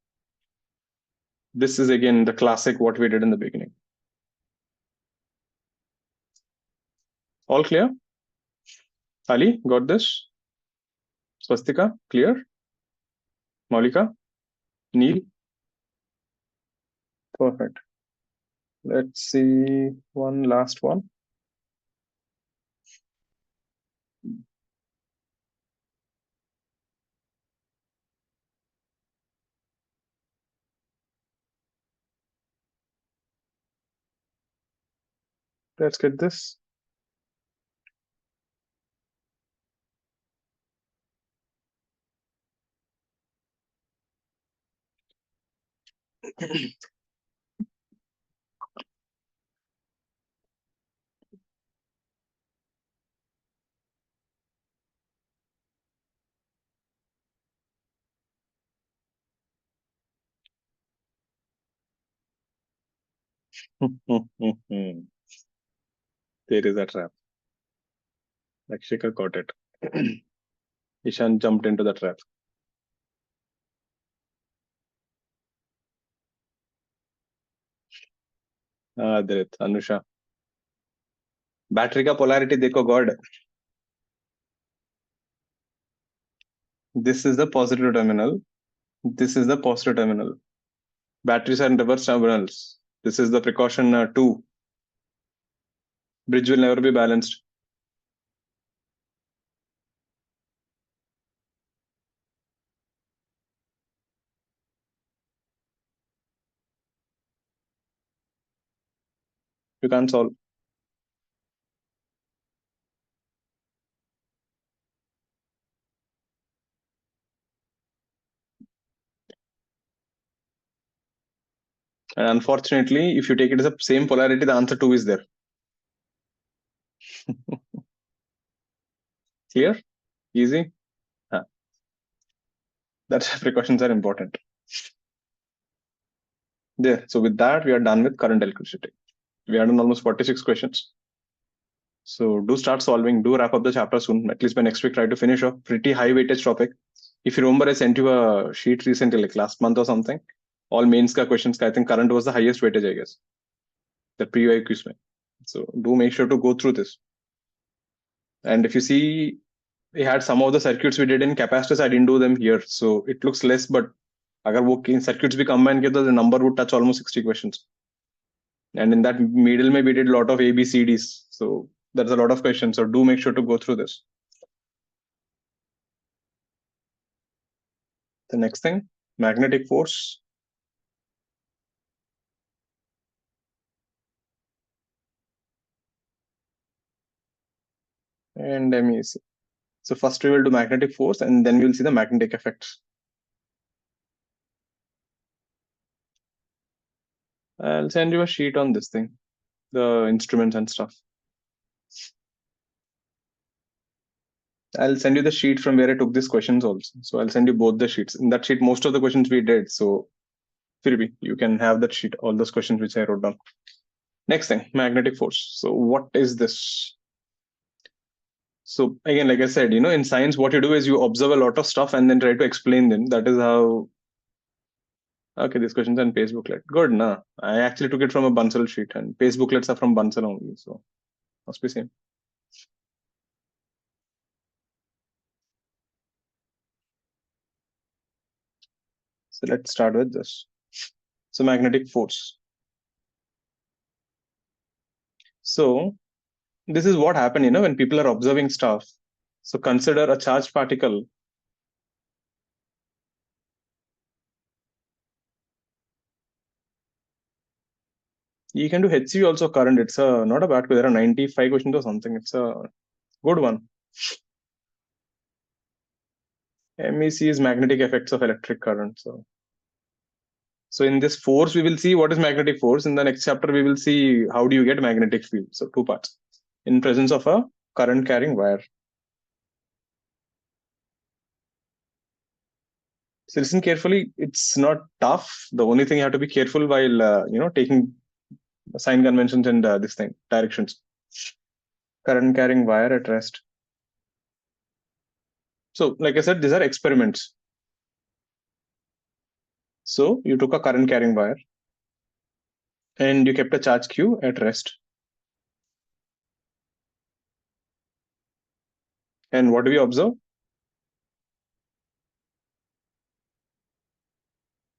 This is again the classic what we did in the beginning. All clear? Ali, got this? Swastika, clear? Maulika, Neil, perfect. Let's see one last one. Let's get this. There is a trap. Lakshika caught it. Ishan jumped into the trap. Adrit, Anusha. Battery का polarity देखो God. This is the positive terminal. This is the positive terminal. Batteries are in reverse terminals. This is the precaution 2. Bridge will never be balanced. You can't solve. And unfortunately, if you take it as the same polarity, the answer 2 is there. Clear? Easy? That's precautions are important. There. So with that, we are done with current electricity. We are done almost 46 questions. So do start solving. Do wrap up the chapter soon. At least by next week, try to finish a pretty high weightage topic. If you remember, I sent you a sheet recently, like last month or something. All mains ka questions. I think current was the highest weightage, I guess. The pre-UI quiz. So do make sure to go through this. And if you see, we had some of the circuits we did in capacitors. I didn't do them here, so it looks less. But अगर वो circuits भी combine किए तो the number would touch almost 60 questions. And in that middle, we did a lot of A, B, C, Ds. So there's a lot of questions. So do make sure to go through this. The next thing, magnetic force. And MEC. So first we will do magnetic force and then we'll see the magnetic effects. I'll send you a sheet on this thing, the instruments and stuff. I'll send you the sheet from where I took these questions also. So I'll send you both the sheets. In that sheet, most of the questions we did. So Firbi, you can have that sheet, all those questions which I wrote down. Next thing, magnetic force. So what is this? So again, like I said, in science, what you do is you observe a lot of stuff and then try to explain them. That is how. Okay, these questions on paste booklet. Good, nah. I actually took it from a Bansal sheet, and paste booklets are from Bansal only, so must be same. So let's start with this. So magnetic force. So this is what happened, when people are observing stuff. So consider a charged particle. You can do HC also current. It's not a bad question. There are 95 questions or something. It's a good one. MEC is magnetic effects of electric current. So in this force, we will see what is magnetic force. In the next chapter, we will see how do you get magnetic field. So 2 parts. In presence of a current carrying wire. So listen carefully. It's not tough. The only thing you have to be careful while taking sign conventions and this thing directions. Current carrying wire at rest. So like I said, these are experiments. So you took a current carrying wire and you kept a charge Q at rest. And what do we observe?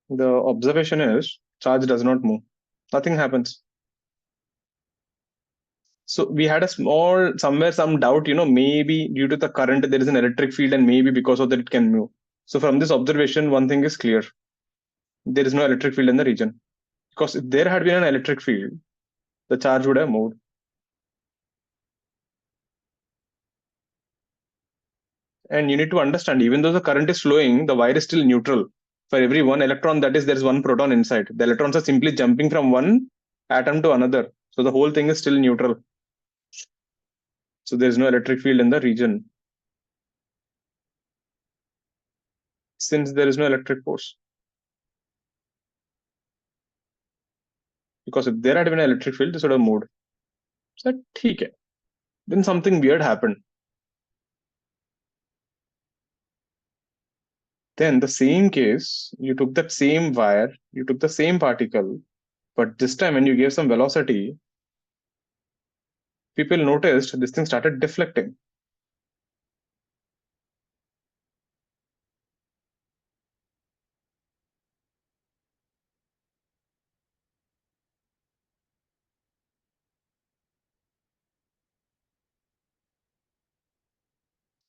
The observation is charge does not move. Nothing happens. So we had a small, somewhere, some doubt, maybe due to the current, there is an electric field, and maybe because of that, it can move. So from this observation, one thing is clear. There is no electric field in the region. Because if there had been an electric field, the charge would have moved. And you need to understand, even though the current is flowing, the wire is still neutral. For every one electron, that is, there is one proton inside. The electrons are simply jumping from one atom to another. So the whole thing is still neutral. So there is no electric field in the region since there is no electric force. Because if there had been an electric field, this would have moved. So okay. Then something weird happened. Then the same case, you took that same wire, you took the same particle, but this time when you gave some velocity, people noticed this thing started deflecting.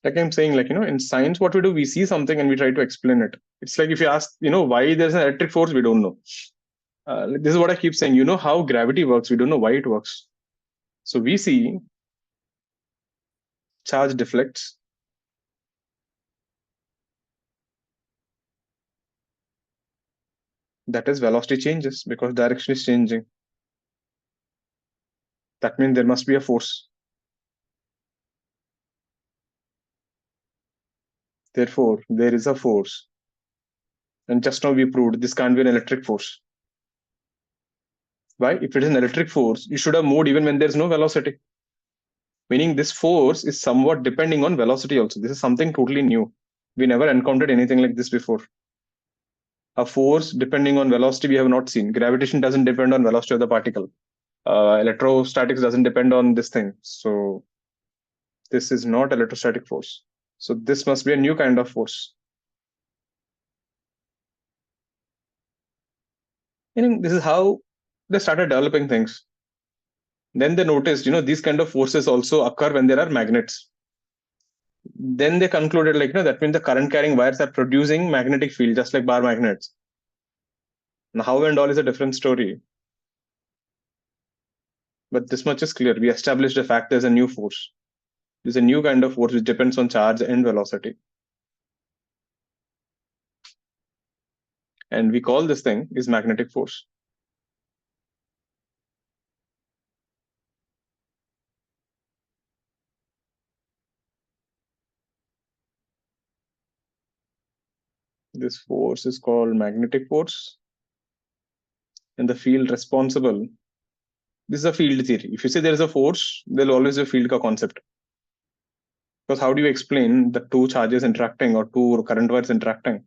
Like I'm saying, in science, what we do, we see something and we try to explain it. It's like if you ask, why there's an electric force, we don't know. This is what I keep saying. You know how gravity works, we don't know why it works. So we see charge deflects. That is, velocity changes because direction is changing. That means there must be a force. Therefore, there is a force. And just now we proved this can't be an electric force. Why? If it is an electric force, you should have moved even when there's no velocity. Meaning this force is somewhat depending on velocity also. This is something totally new. We never encountered anything like this before. A force depending on velocity we have not seen. Gravitation doesn't depend on velocity of the particle. Electrostatics doesn't depend on this thing. So this is not electrostatic force. So this must be a new kind of force. Meaning this is how they started developing things. Then they noticed, these kind of forces also occur when there are magnets. Then they concluded, that means the current carrying wires are producing magnetic field, just like bar magnets. Now, how and all is a different story. But this much is clear. We established the fact there's a new force. There's a new kind of force which depends on charge and velocity. And we call this thing is magnetic force. This force is called magnetic force. And the field responsible. This is a field theory. If you say there is a force, there'll always be a field concept. Because how do you explain the two charges interacting or two current wires interacting?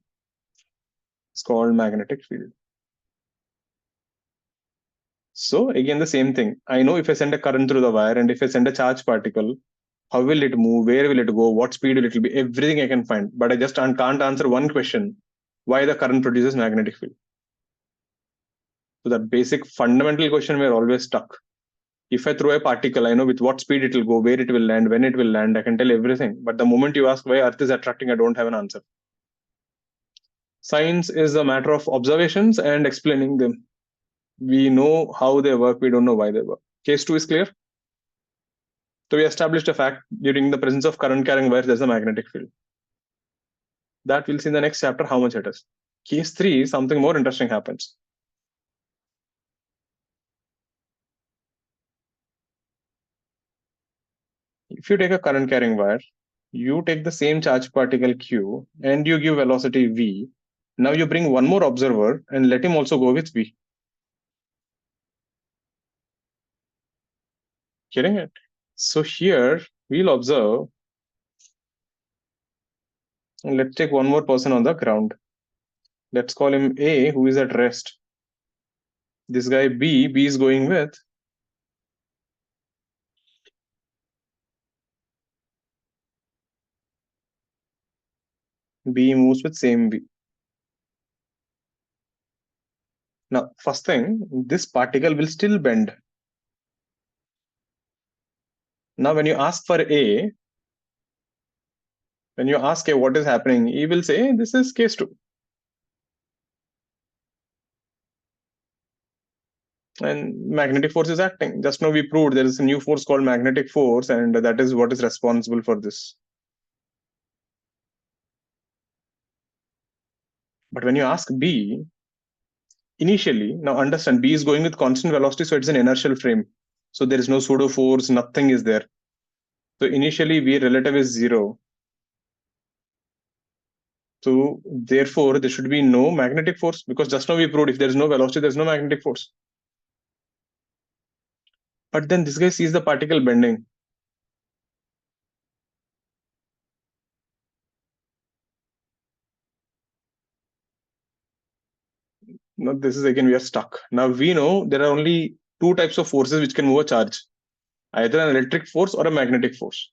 It's called magnetic field. So again, the same thing. I know if I send a current through the wire and if I send a charge particle, how will it move? Where will it go? What speed will it be? Everything I can find. But I just can't answer one question: why the current produces magnetic field? So that basic fundamental question we're always stuck. If I throw a particle, I know with what speed it will go, where it will land, when it will land. I can tell everything. But the moment you ask why Earth is attracting, I don't have an answer. Science is a matter of observations and explaining them. We know how they work. We don't know why they work. Case 2 is clear. So we established a fact during the presence of current carrying wires, there's a magnetic field. That we'll see in the next chapter how much it is. Case 3, something more interesting happens. If you take a current carrying wire, you take the same charge particle Q and you give velocity V. Now you bring one more observer and let him also go with V. Getting it? So here we'll observe, and let's take one more person on the ground. Let's call him A, who is at rest. This guy B is going with B moves with same V. Now, first thing, this particle will still bend. Now, when you ask for A, when you ask A what is happening, he will say this is case 2. And magnetic force is acting. Just now we proved there is a new force called magnetic force, and that is what is responsible for this. But when you ask B, initially, now understand B is going with constant velocity, so it's an inertial frame. So there is no pseudo force, nothing is there. So initially V relative is 0. So therefore, there should be no magnetic force, because just now we proved if there is no velocity, there is no magnetic force. But then this guy sees the particle bending. Now this is again, we are stuck. Now we know there are only two types of forces which can move a charge, either an electric force or a magnetic force.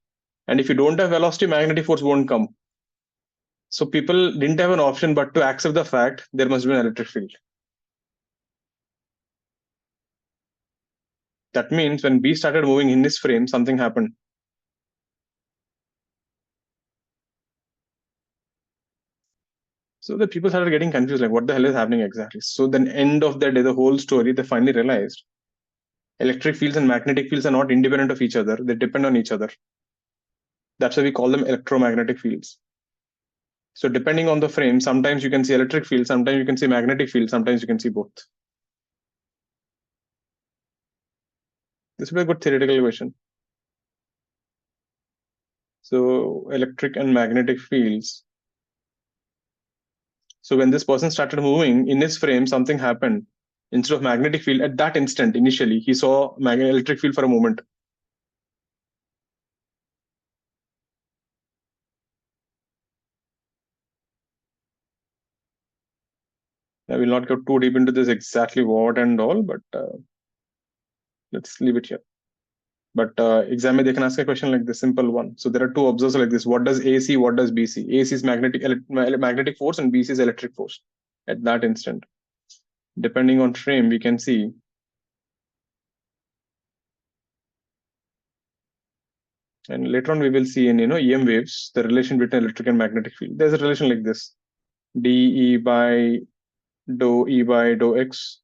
And if you don't have velocity, magnetic force won't come. So people didn't have an option but to accept the fact there must be an electric field. That means when B started moving in this frame, something happened. So the people started getting confused, like what the hell is happening exactly? So then end of the day, the whole story, they finally realized electric fields and magnetic fields are not independent of each other. They depend on each other. That's why we call them electromagnetic fields. So depending on the frame, sometimes you can see electric field, sometimes you can see magnetic field, sometimes you can see both. This will be a good theoretical question. So electric and magnetic fields. So when this person started moving in his frame, something happened. Instead of magnetic field, at that instant, initially, he saw electric field for a moment. I will not go too deep into this exactly what and all, but let's leave it here. But exam they can ask a question like this, simple one. So there are two observers like this. What does AC? What does BC? AC is magnetic force and BC is electric force. At that instant, depending on frame, we can see. And later on, we will see in EM waves the relation between electric and magnetic field. There's a relation like this: dE by dou E by dou X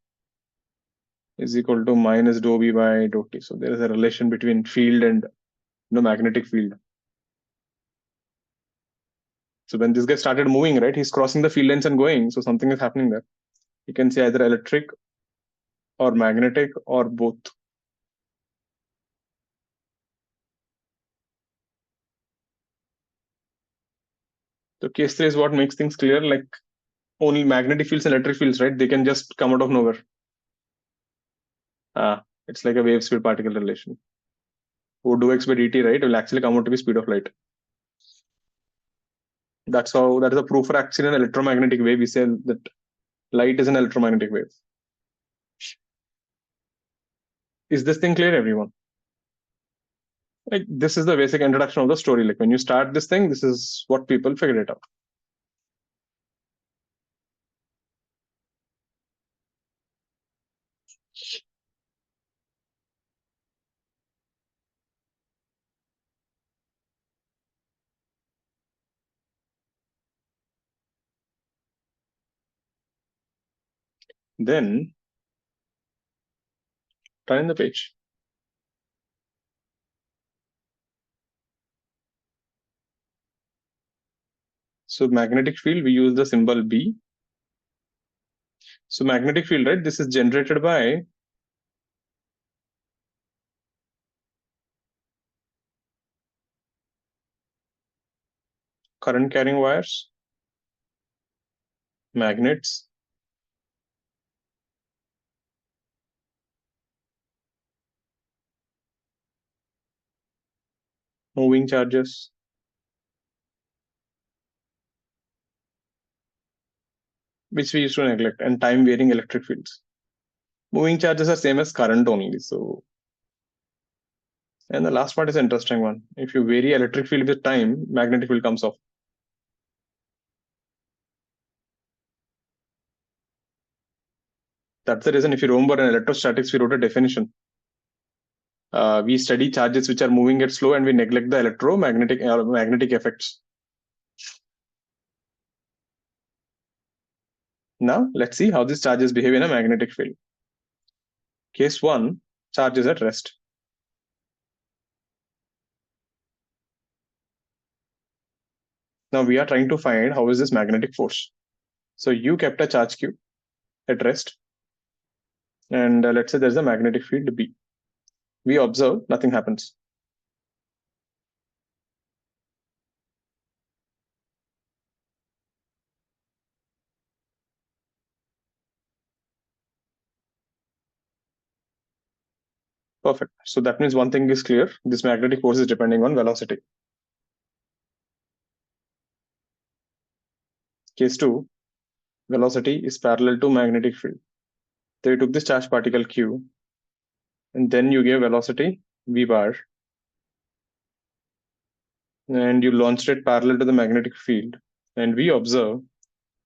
is equal to minus dou B by dou T. So there is a relation between field and magnetic field. So when this guy started moving, right, he's crossing the field lines and going. So something is happening there. You can see either electric or magnetic or both. So case 3 is what makes things clear. Like only magnetic fields and electric fields, right? They can just come out of nowhere. It's like a wave speed particle relation. Or dou x by dt, right, will actually come out to be speed of light. That is a proof for actually an electromagnetic wave. We say that light is an electromagnetic wave. Is this thing clear, everyone? Like this is the basic introduction of the story. Like when you start this thing, this is what people figure it out. Then turn the page. So magnetic field, we use the symbol B. So magnetic field, right, this is generated by current carrying wires, magnets, moving charges, which we used to neglect, and time varying electric fields. Moving charges are same as current only. So, and the last part is an interesting one. If you vary electric field with time, magnetic field comes off. That's the reason, if you remember in electrostatics, we wrote a definition. We study charges which are moving at slow, and we neglect the electromagnetic magnetic effects. Now, let's see how these charges behave in a magnetic field. Case 1, charge is at rest. Now, we are trying to find how is this magnetic force. So, you kept a charge Q at rest, and let's say there's a magnetic field B. We observe, nothing happens. Perfect. So that means one thing is clear. This magnetic force is depending on velocity. Case 2, velocity is parallel to magnetic field. So you took this charged particle Q, and then you gave velocity V bar, and you launched it parallel to the magnetic field. And we observe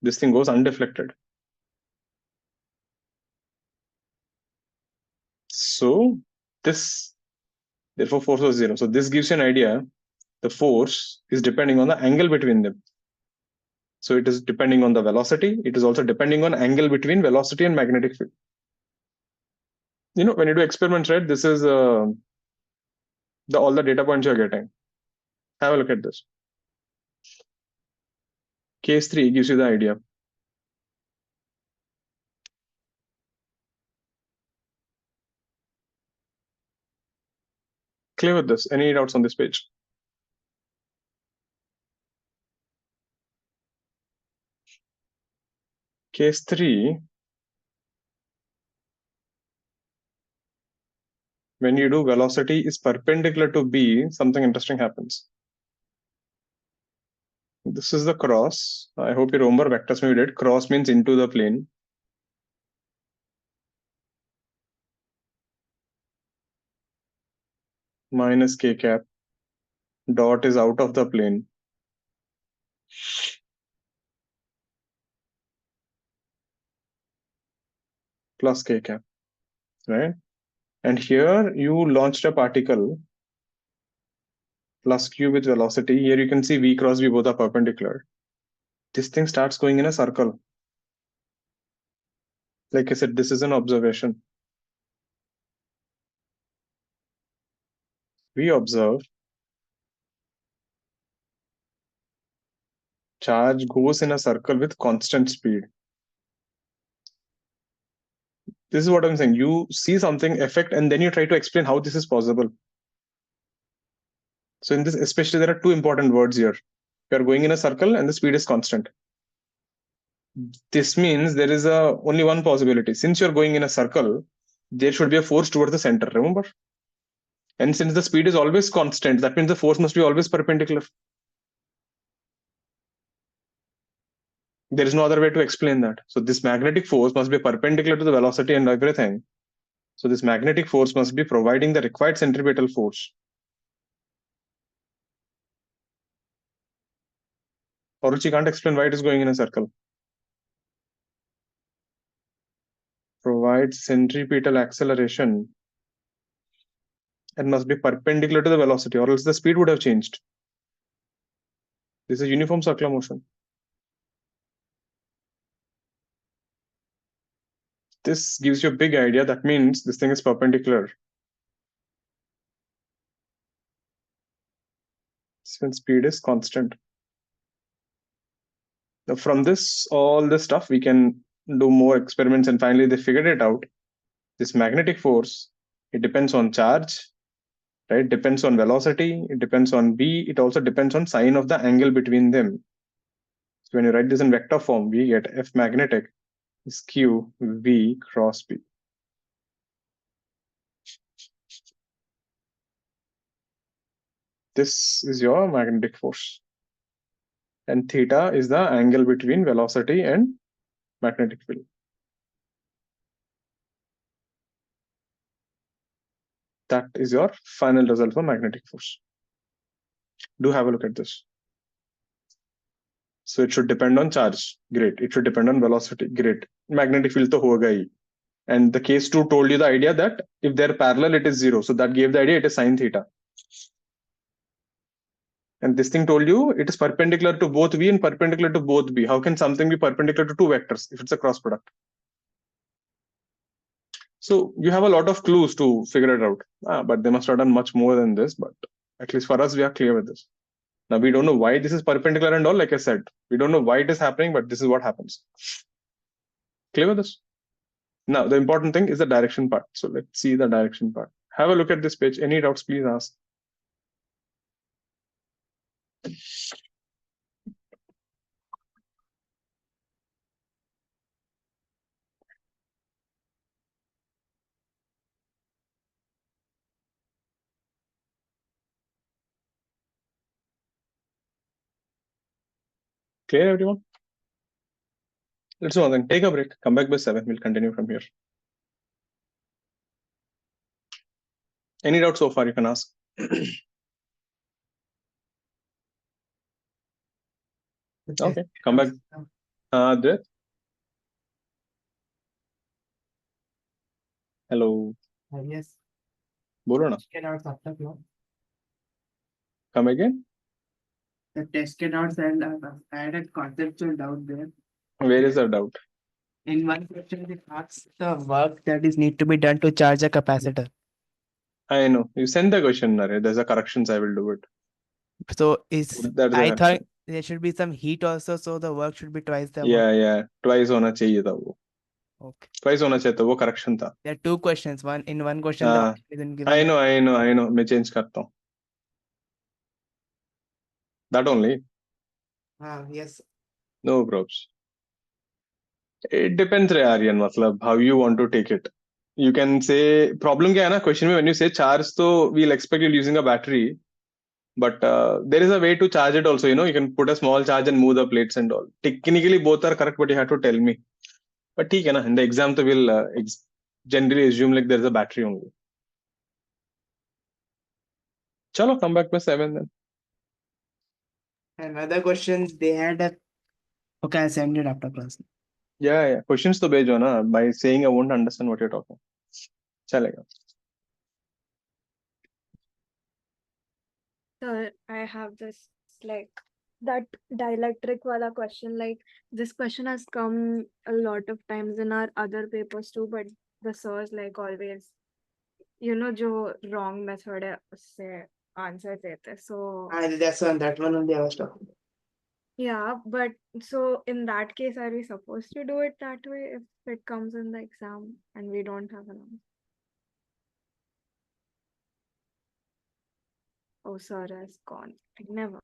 this thing goes undeflected. So this, therefore, force was 0. So this gives you an idea. The force is depending on the angle between them. So it is depending on the velocity. It is also depending on angle between velocity and magnetic field. When you do experiments, right, this is all the data points you're getting. Have a look at this. Case 3 gives you the idea. Clear with this? Any doubts on this page? Case 3, when you do velocity is perpendicular to B, something interesting happens. This is the cross. I hope you remember vectors we did. Cross means into the plane. Minus k cap. Dot is out of the plane. Plus k cap, right? And here you launched a particle plus q with velocity. Here you can see v cross v both are perpendicular. This thing starts going in a circle. Like I said, this is an observation. We observe charge goes in a circle with constant speed. This is what I'm saying. You see something effect, and then you try to explain how this is possible. So in this, especially, there are two important words here. You are going in a circle and the speed is constant. This means there is only one possibility. Since you're going in a circle, there should be a force towards the center, remember? And since the speed is always constant, that means the force must be always perpendicular. There is no other way to explain that. So this magnetic force must be perpendicular to the velocity and everything. So this magnetic force must be providing the required centripetal force. Or else you can't explain why it is going in a circle. Provides centripetal acceleration and must be perpendicular to the velocity, or else the speed would have changed. This is uniform circular motion. This gives you a big idea. That means this thing is perpendicular. When speed is constant. Now from this, all this stuff, we can do more experiments, and finally they figured it out. This magnetic force, it depends on charge, right? It depends on velocity, it depends on B, it also depends on sign of the angle between them. So when you write this in vector form, we get F magnetic is Q V cross B. This is your magnetic force. And theta is the angle between velocity and magnetic field. That is your final result for magnetic force. Do have a look at this. So it should depend on charge. Great. It should depend on velocity. Great. Magnetic field to hoga hi. And the case 2 told you the idea that if they're parallel, it is 0. So that gave the idea it is sine theta. And this thing told you it is perpendicular to both V and perpendicular to both B. How can something be perpendicular to two vectors if it's a cross product? So you have a lot of clues to figure it out. But they must have done much more than this. But at least for us, we are clear with this. Now we don't know why this is perpendicular and all. Like I said, we don't know why it is happening, but this is what happens. Clear with this? Now the important thing is the direction part. So let's see the direction part. Have a look at this page. Any doubts, please ask. Clear, everyone? Let's do one thing. Take a break. Come back by 7. We'll continue from here. Any doubt so far? You can ask. Okay, come back. Adrit? Hello. Yes. बोलो ना. Test out after class. Come again. The test outs and I had a conceptual doubt there. Where is the doubt? In one question, it asks the work that is need to be done to charge a capacitor. I know. You send the question, Nare. There's a corrections. I will do it. So That's I the thought correction. there should be some heat also, so the work should be twice the Yeah, amount. yeah. Twice होना चाहिए था वो. Okay. Twice होना चाहिए था वो correction था. There are two questions. One question the हाँ. answer isn't given. I know. मैं change करता हूँ. That only. Yes. No probs. It depends, रे आर्यन. मतलब how you want to take it. You can say problem क्या है ना question में when you say charge तो we'll expect you using a battery. But there is a way to charge it also. You can put a small charge and move the plates and all. Technically both are correct, but you have to tell me. But ठीक है ना, in the exam तो we'll generally assume like there's a battery only. Chalo, come back by 7 then. And other questions they had a. Okay, I send it after class. Yeah. Questions तो भेजो ना. By saying I won't understand what you're talking. चलेगा. Sir, I have this like that dielectric wala question. Like this question has come a lot of times in our other papers too, but the sirs like always, जो wrong method है उससे answer देते. So That one only I was talking about. yeah, but so in that case, are we supposed to do it that way if it comes in the exam and we don't have an answer? Oh, sir has gone. Never.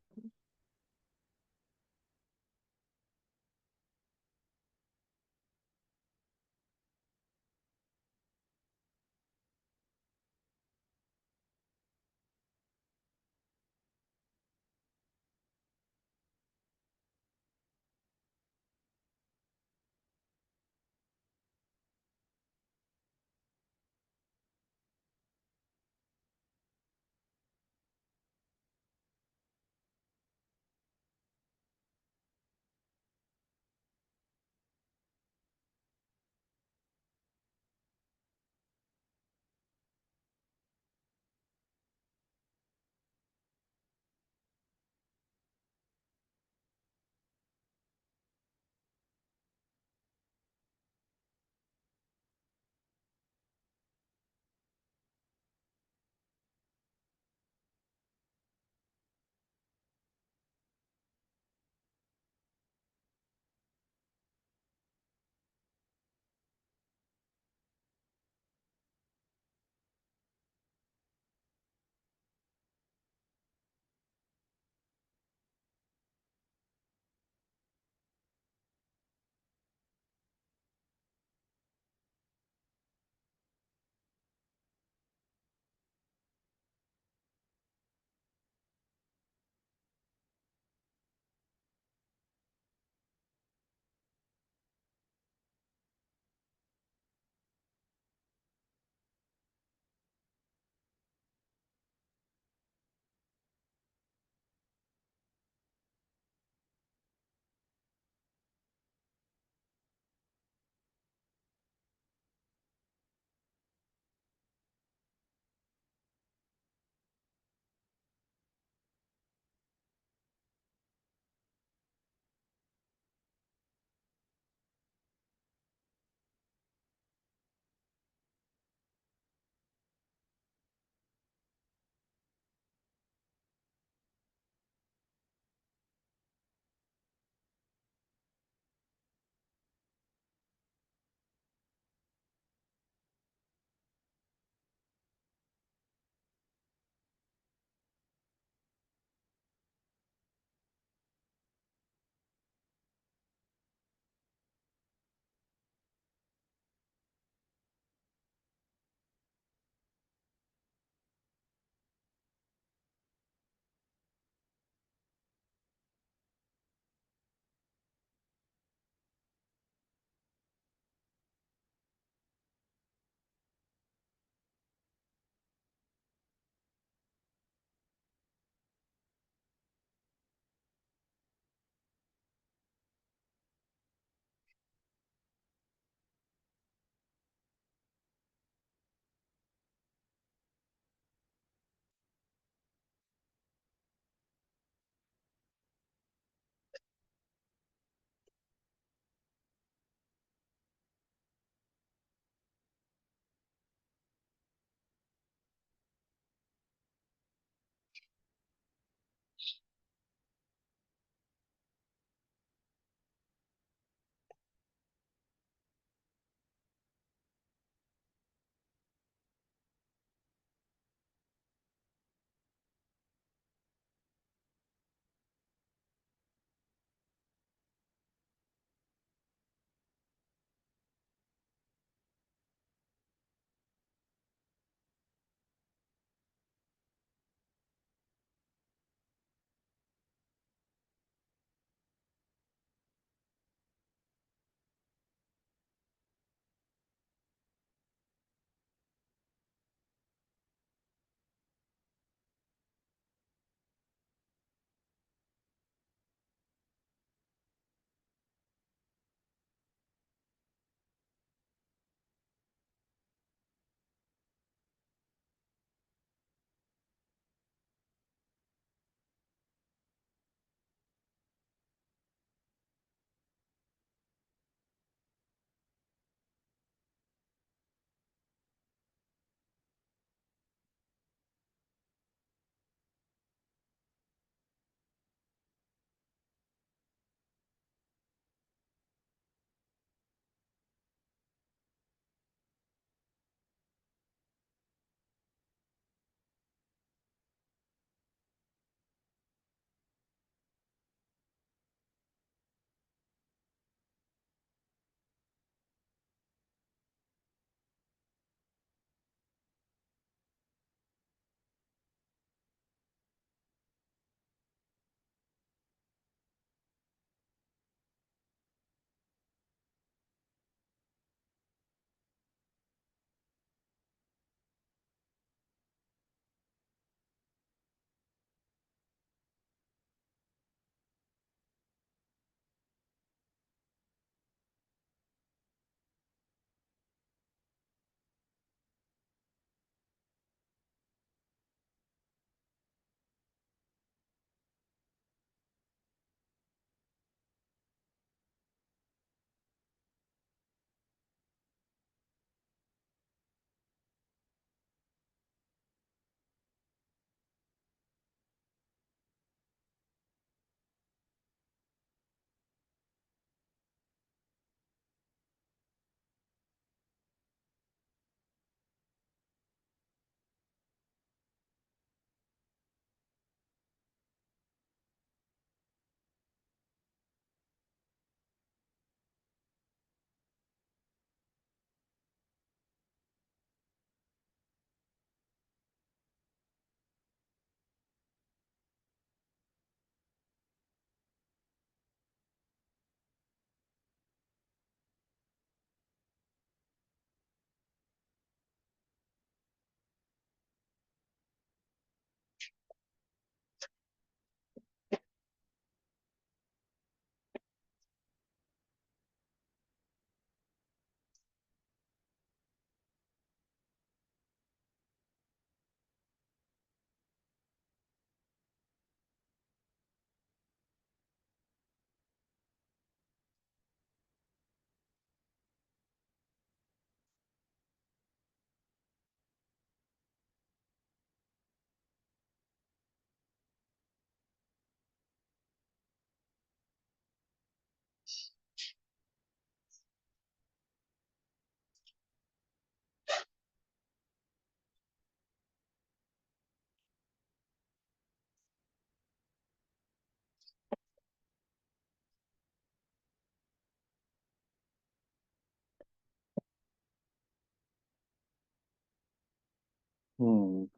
Ishan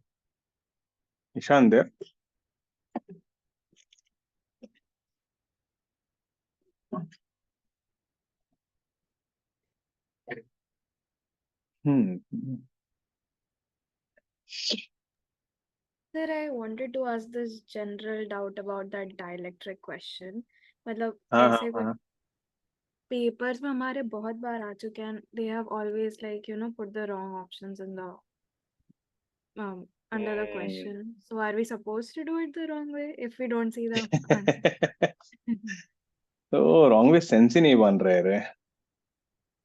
there. Sir, I wanted to ask this general doubt about that dielectric question. मतलब हाँ ऐसे कुछ हाँ papers में हमारे बहुत बार आ चुके हैं. They have always put the wrong options in the under the question. So are we supposed to do it the wrong way if we don't see the answer? तो रॉन्ग वे सेंस ही नहीं बन रहे रे.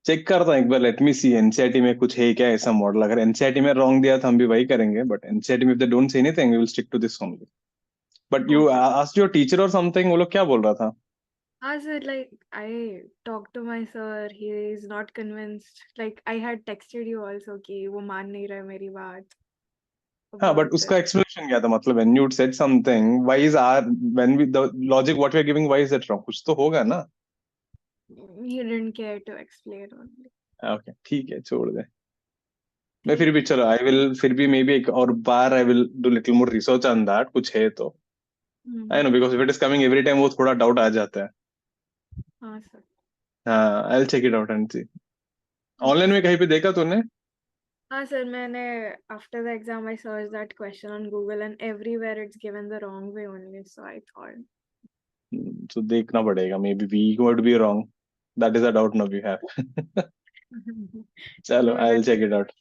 Check करता हूँ एक बार. Let me सी NCERT में कुछ है क्या ऐसा मॉडल. अगर एनसीईआरटी में रॉन्ग दिया तो हम भी वही करेंगे. बट एनसीईआरटी में if they don't say anything we will stick to this only. But you Okay. Asked your teacher और समथिंग. वो लोग क्या बोल रहा था? Sir, like I talked to my sir, he is not convinced. Like I had texted you also कि वो मान नहीं रहा है मेरी बात हाँ, about बट this. उसका एक्सप्लेनेशन क्या था? मतलब when you said something, why is our when we the logic what we are giving, why is it wrong? कुछ तो होगा ना. He didn't care to explain only. Okay ठीक है, छोड़ दे. मैं ठीक फिर भी है. चलो आई विल फिर भी मे बी एक और बार I will do little more research on that. कुछ है तो I know because if it is coming every time वो थोड़ा डाउट आ जाता है. हाँ सर. हाँ, I will check it out and see. Okay online में sir. कहीं पे देखा तूने? हाँ सर, मैंने after the exam I searched that question on Google and everywhere it's given the wrong way only. So I thought. तो देखना पड़ेगा. Maybe we would be wrong. That is a doubt no we have. चलो No, I will that's check it out.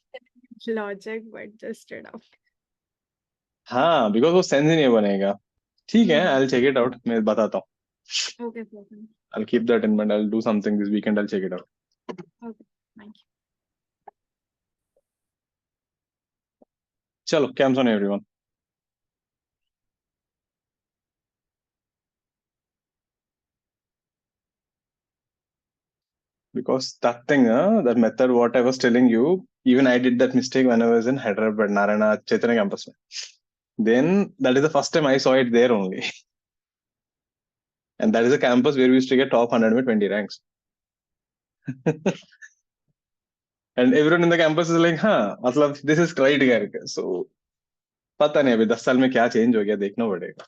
logic, but just it out. हाँ, because वो sense ही नहीं बनेगा. ठीक है, I will check it out. मैं बताता हूँ. Okay sir. I'll keep that in mind. I'll do something this weekend. I'll check it out. Okay. Thank you. Chalo, camps on everyone. Because that thing, that method, what I was telling you, even I did that mistake when I was in Hyderabad, Narayana Chaitanya campus. Then that is the first time I saw it there only. And that is a campus where we used to get top 100 with 20 ranks. And everyone in the campus is like, हाँ, मतलब this is right करके. So पता नहीं अभी 10 साल में क्या change हो गया, देखना पड़ेगा.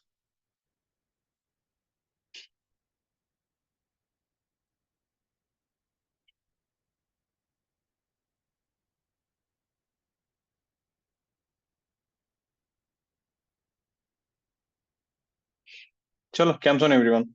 चलो, camps on everyone.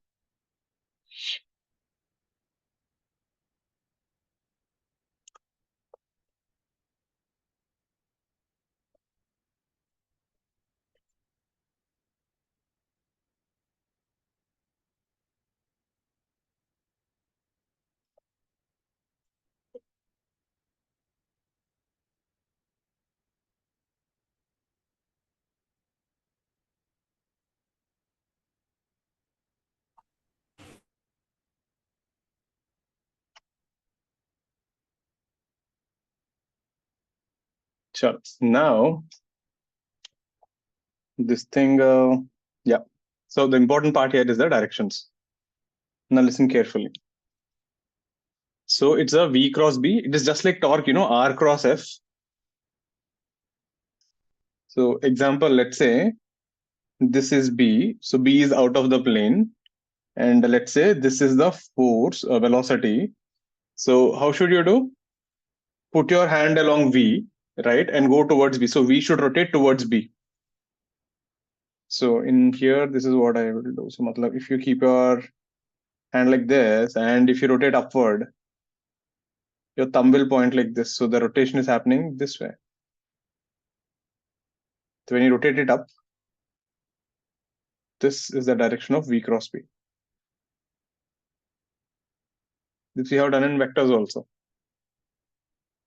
Sure. Now, this thing, yeah. So the important part here is the directions. Now listen carefully. So it's a V cross B. It is just like torque, R cross F. So example, let's say this is B. So B is out of the plane. And let's say this is the force, velocity. So how should you do? Put your hand along V, right? And go towards B. So V should rotate towards B. So in here, this is what I will do. So matlab, if you keep your hand like this, and if you rotate upward, your thumb will point like this. So the rotation is happening this way. So when you rotate it up, this is the direction of V cross B. This we have done in vectors also.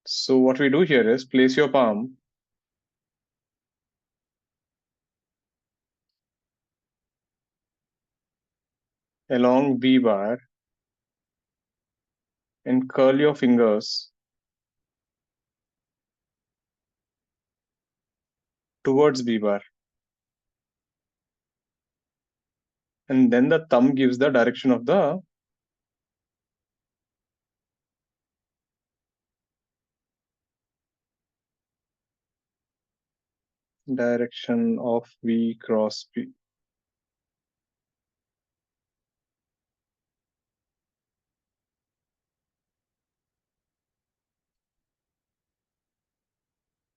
So what we do here is place your palm along B bar and curl your fingers towards B bar. And then the thumb gives the direction of the direction of V cross P.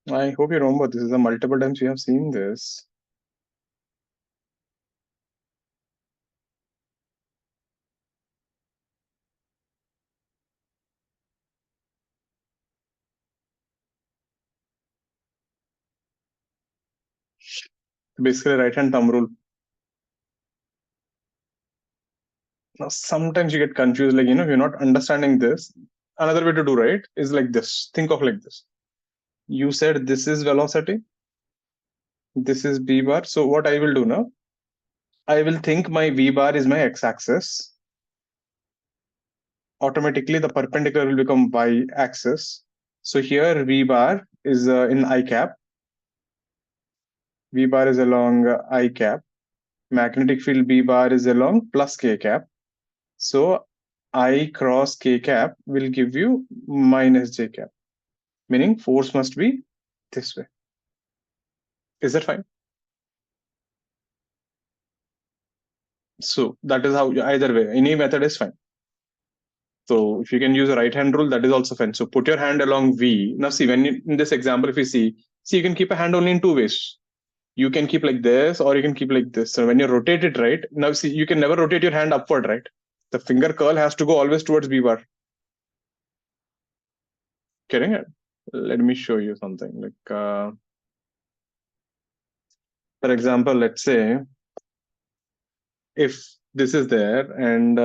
I hope you remember this is the multiple times we have seen this. Basically, right hand thumb rule. Now, sometimes you get confused, like, if you're not understanding this, another way to do, right, is like this. Think of like this. You said this is velocity, this is B bar. So what I will do now, I will think my V bar is my x-axis. Automatically, the perpendicular will become y-axis. So here V bar is in I cap. V bar is along I cap. Magnetic field B bar is along plus K cap. So I cross K cap will give you minus J cap, meaning force must be this way. Is that fine? So that is how, either way, any method is fine. So if you can use a right hand rule, that is also fine. So put your hand along V. Now see, when you, in this example, if you see, you can keep a hand only in two ways. You can keep like this, or you can keep like this. So when you rotate it, right, now see, you can never rotate your hand upward, right? The finger curl has to go always towards B bar. Getting it? Let me show you something. Like, for example, let's say if this is there, and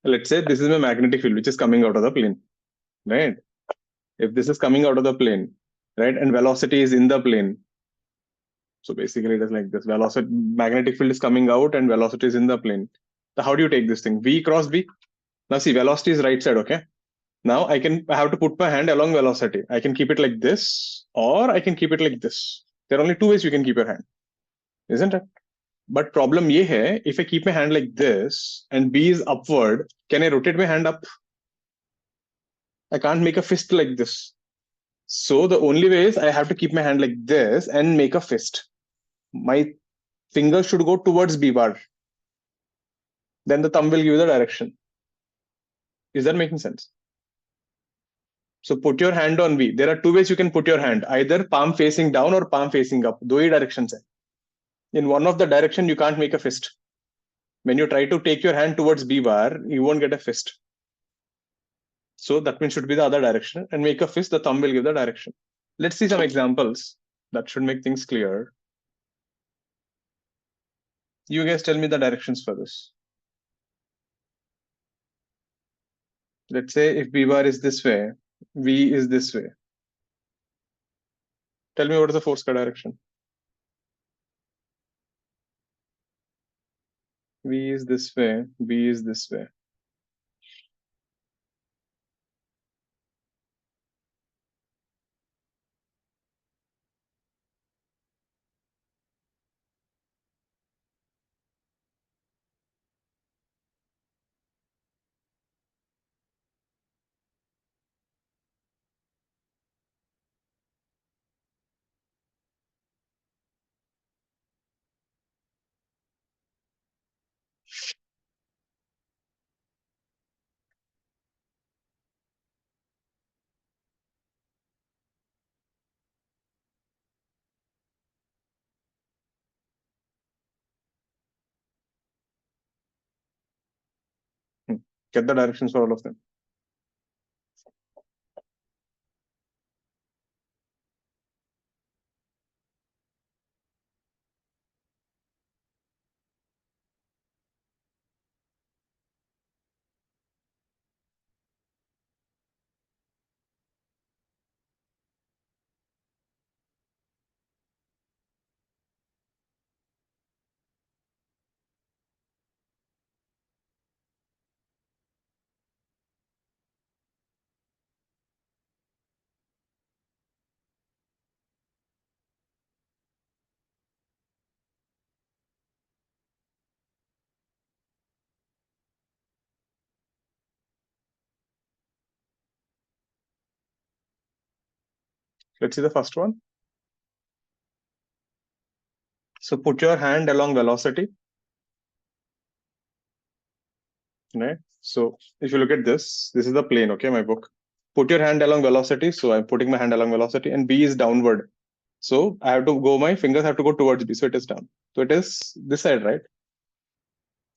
let's say this is my magnetic field, which is coming out of the plane, right? If this is coming out of the plane, right, and velocity is in the plane, so basically it is like this: velocity, magnetic field is coming out, and velocity is in the plane. So how do you take this thing? V cross B. Now see, velocity is right side, okay? Now I have to put my hand along velocity. I can keep it like this, or I can keep it like this. There are only two ways you can keep your hand, isn't it? But problem ye hai, if I keep my hand like this and B is upward, can I rotate my hand up? I can't make a fist like this. So the only way is I have to keep my hand like this and make a fist. My finger should go towards B bar. Then the thumb will give you the direction. Is that making sense? So put your hand on V. There are two ways you can put your hand, either palm facing down or palm facing up. दो ही directions hai. In one of the direction, you can't make a fist. When you try to take your hand towards B bar, you won't get a fist. So that means should be the other direction, and make a fist, the thumb will give the direction. Let's see some examples that should make things clear. You guys tell me the directions for this. Let's say if B bar is this way, V is this way. Tell me what is the force direction. V is this way, B is this way. Get the directions for all of them. Let's see the first one. So put your hand along velocity, right? So if you look at this is the plane, okay, my book. Put your hand along velocity. So I'm putting my hand along velocity and B is downward. So I have to go, my fingers have to go towards B. So it is down. So it is this side, right?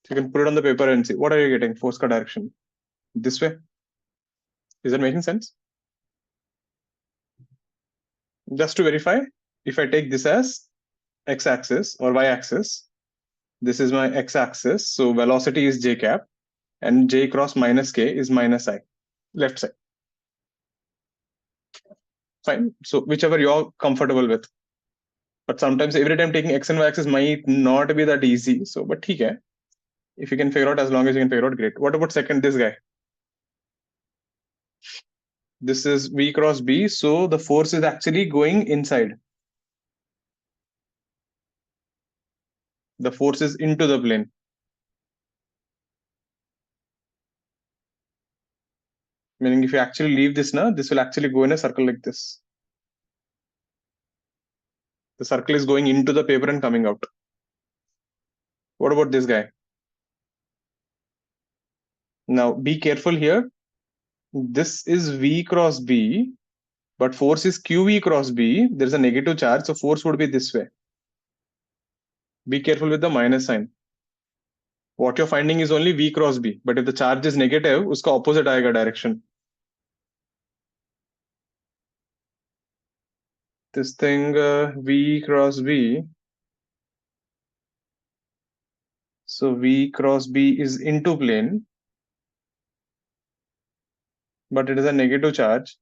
So you can put it on the paper and see what are you getting? Force ka direction. This way. Is that making sense? Just to verify, if I take this as x-axis or y-axis, this is my x-axis. So velocity is j cap and j cross minus k is minus I, left side. Fine. So whichever you're comfortable with. But sometimes every time taking x and y axis might not be that easy. So, but okay. If you can figure out, as long as you can figure out, great. What about second, this guy? This is V cross B. So the force is actually going inside. The force is into the plane. Meaning if you actually leave this now, this will actually go in a circle like this. The circle is going into the paper and coming out. What about this guy? Now be careful here. This is V cross B, but force is QV cross B. There's a negative charge, so force would be this way. Be careful with the minus sign. What you're finding is only V cross B, but if the charge is negative, uska opposite aayega direction. This thing V cross B. So V cross B is into plane, but it is a negative charge.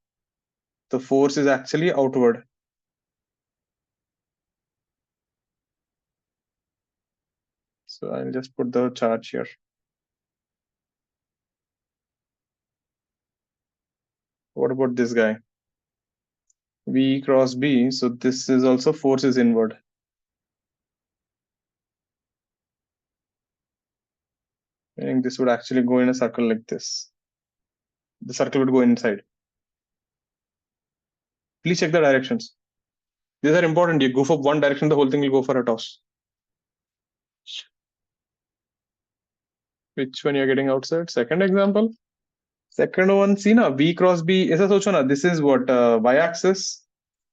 The force is actually outward. So I'll just put the charge here. What about this guy? V cross B. So this is also force is inward. Meaning this would actually go in a circle like this. The circle would go inside. Please check the directions. These are important. You go for one direction, the whole thing will go for a toss. Which one you're getting outside? Second example. Second one, see na, V cross B. ऐसा सोचो ना, this is what y-axis.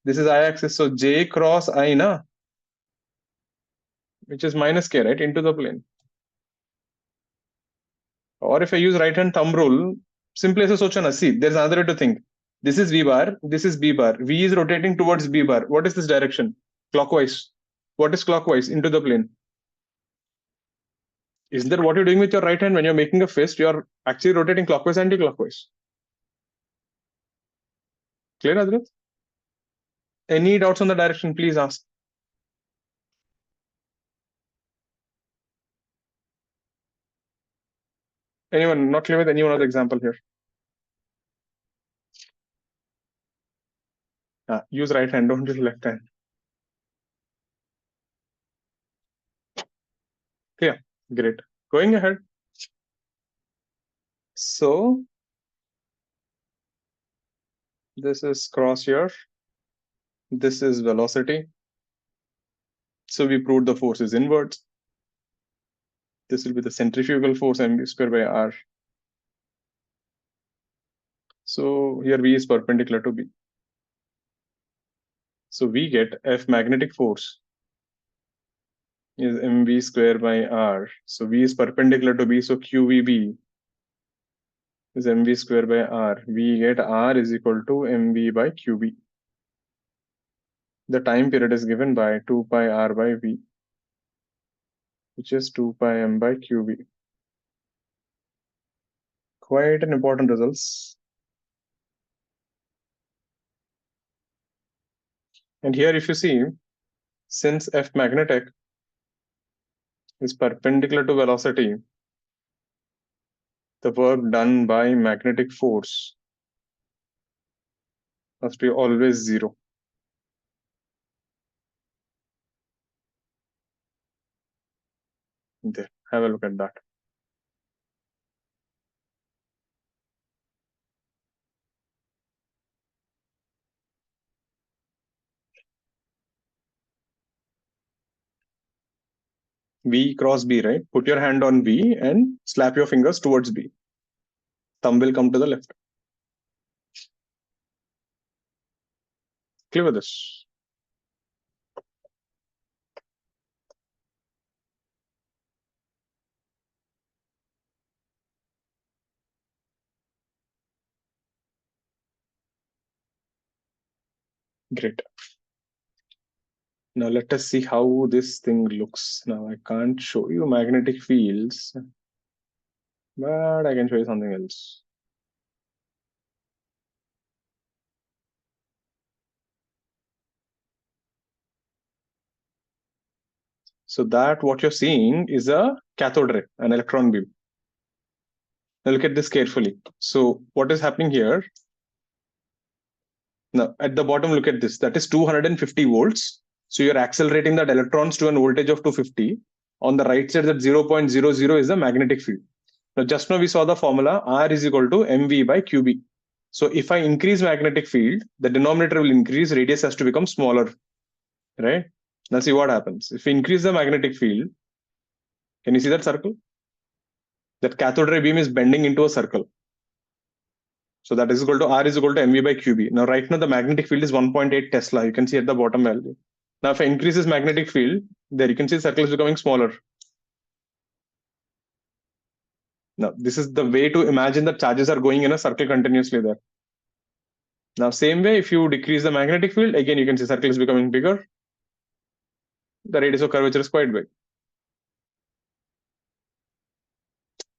This is y-axis. So J cross I na, which is minus k, right, into the plane. Or if I use right hand thumb rule, simply ऐसा सोचो ना. See, there's another way to think. This is V bar. This is B bar. V is rotating towards B bar. What is this direction? Clockwise. What is clockwise? Into the plane. Isn't that what you're doing with your right hand when you're making a fist? You're actually rotating clockwise, anti-clockwise. Clear, Adrit? Any doubts on the direction, please ask. Anyone not clear with any one other example here? Use right hand, don't use left hand. Yeah, great. Going ahead. So this is cross here. This is velocity. So we proved the force is inwards. This will be the centrifugal force mv square by r. So here V is perpendicular to B. So we get F magnetic force is mv square by r. So V is perpendicular to B. So QVB is mv square by r. We get r is equal to mv by qb. The time period is given by 2 pi r by v, which is 2 pi m by qb. Quite an important results. And here if you see, since F magnetic is perpendicular to velocity, the work done by magnetic force must be always zero. There, have a look at that. V cross B, right? Put your hand on V and slap your fingers towards B. Thumb will come to the left. Clear with this? Great. Now let us see how this thing looks. Now I can't show you magnetic fields, but I can show you something else. So that what you're seeing is a cathode ray, an electron beam. Now look at this carefully. So what is happening here? Now at the bottom, look at this. That is 250 volts. So you're accelerating that electrons to a voltage of 250. On the right side, that 0.00 is the magnetic field. Now just now we saw the formula R is equal to mv by qb. So if I increase magnetic field, the denominator will increase, radius has to become smaller, right? Now see what happens. If we increase the magnetic field, can you see that circle? That cathode ray beam is bending into a circle. So that is equal to R is equal to mv by qb. Now right now the magnetic field is 1.8 Tesla. You can see at the bottom value. Now if I increase this magnetic field, there you can see the circle is becoming smaller. Now this is the way to imagine that charges are going in a circle continuously there. Now same way, if you decrease the magnetic field, again you can see circle is becoming bigger. The radius of curvature is quite big.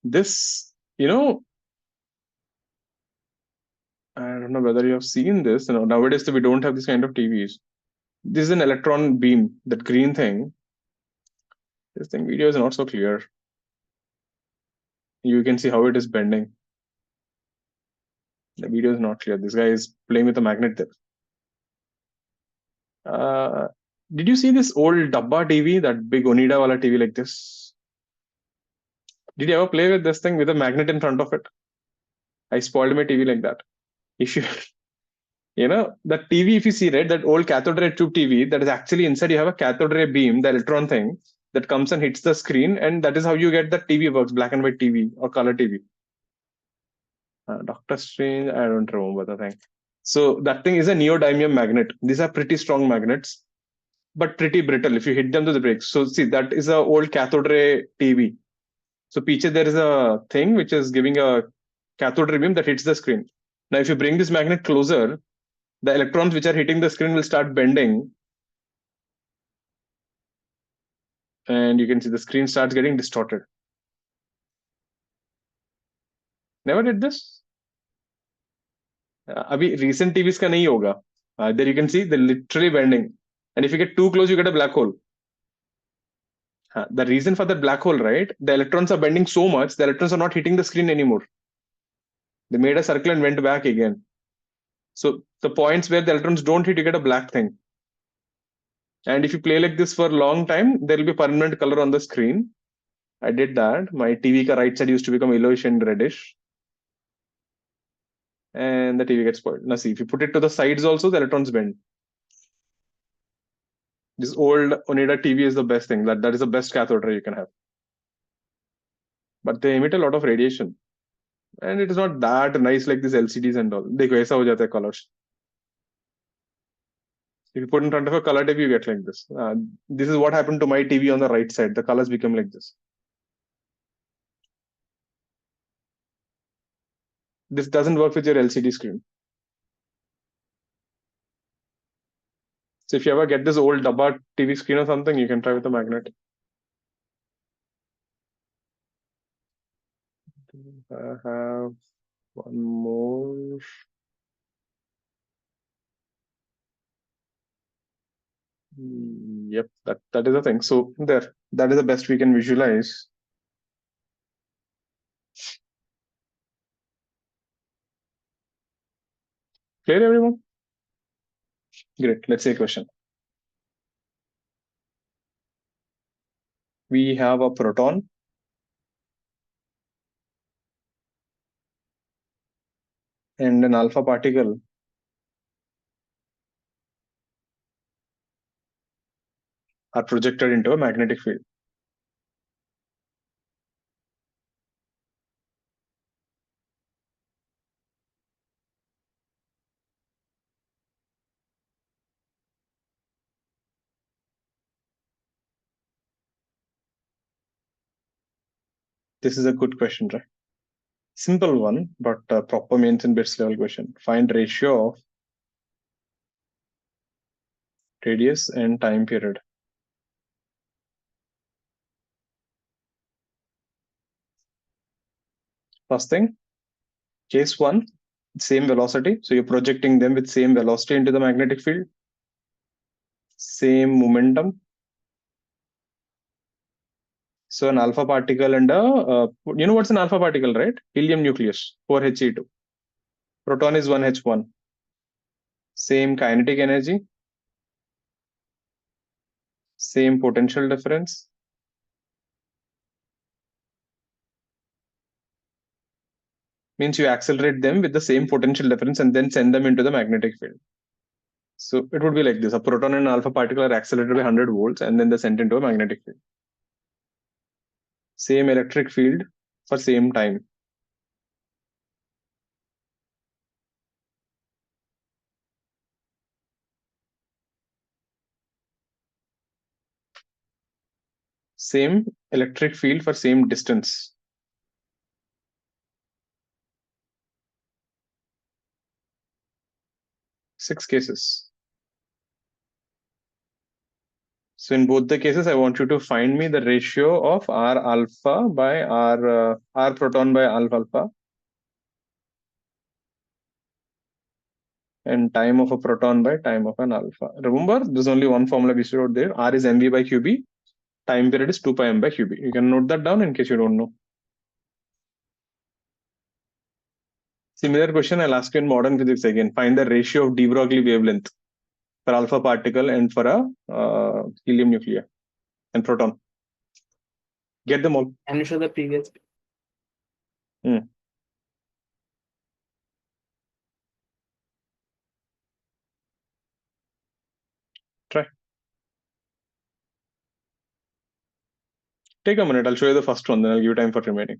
This, I don't know whether you have seen this. Nowadays we don't have this kind of TVs. This is an electron beam, that green thing. This thing video is not so clear. You can see how it is bending. The video is not clear. This guy is playing with a magnet there. Did you see this old Dabba TV, that big Onida wala TV like this? Did you ever play with this thing with a magnet in front of it? I spoiled my TV like that. If you, that TV, if you see, right, that old cathode ray tube TV, that is actually inside you have a cathode ray beam, the electron thing, that comes and hits the screen, and that is how you get the TV works, black and white TV or color TV. Doctor Strange, I don't remember the thing. So that thing is a neodymium magnet. These are pretty strong magnets, but pretty brittle if you hit them to the brakes. So see, that is a old cathode ray TV. So picture there is a thing which is giving a cathode ray beam that hits the screen. Now, if you bring this magnet closer, the electrons which are hitting the screen will start bending. And you can see the screen starts getting distorted. Never did this? Abhi recent TVs ka nahi hoga. There you can see they're literally bending. And if you get too close, you get a black hole. The reason for that black hole, right? The electrons are bending so much, the electrons are not hitting the screen anymore. They made a circle and went back again. So the points where the electrons don't hit, you get a black thing. And if you play like this for a long time, there will be permanent color on the screen. I did that. My TV ka right side used to become yellowish and reddish. And the TV gets spoiled. Now see, if you put it to the sides also, the electrons bend. This old Onida TV is the best thing. That is the best cathode ray you can have. But they emit a lot of radiation. And it is not that nice like these LCDs and all. Dekho, aisa ho jata hai colors. If you put in front of a color TV, you get like this. This is what happened to my TV on the right side. The colors become like this. This doesn't work with your LCD screen. So if you ever get this old Dabba TV screen or something, you can try with a magnet. I have one more. Yep, that is the thing. So there, that is the best we can visualize. Clear, everyone? Great. Let's say a question. We have a proton and an alpha particle are projected into a magnetic field. This is a good question, right? Simple one, but proper means and bits level question. Find ratio of radius and time period. First thing, case one, same velocity. So you're projecting them with same velocity into the magnetic field, same momentum. So an alpha particle and you know what's an alpha particle, right? Helium nucleus, 4He2. Proton is 1H1. Same kinetic energy, same potential difference. Means you accelerate them with the same potential difference and then send them into the magnetic field. So it would be like this. A proton and an alpha particle are accelerated by 100 volts and then they're sent into a magnetic field. Same electric field for same time. Same electric field for same distance. Six cases. So in both the cases, I want you to find me the ratio of R alpha by R proton by alpha and time of a proton by time of an alpha. Remember, there's only one formula we wrote there. R is mv by qb. Time period is 2 pi m by qb. You can note that down in case you don't know. Similar question I'll ask you in modern physics again. Find the ratio of de Broglie wavelength for alpha particle and for a helium nuclei and proton. Get them all. Can you show the previous? Try. Take a minute. I'll show you the first one, then I'll give you time for remaining.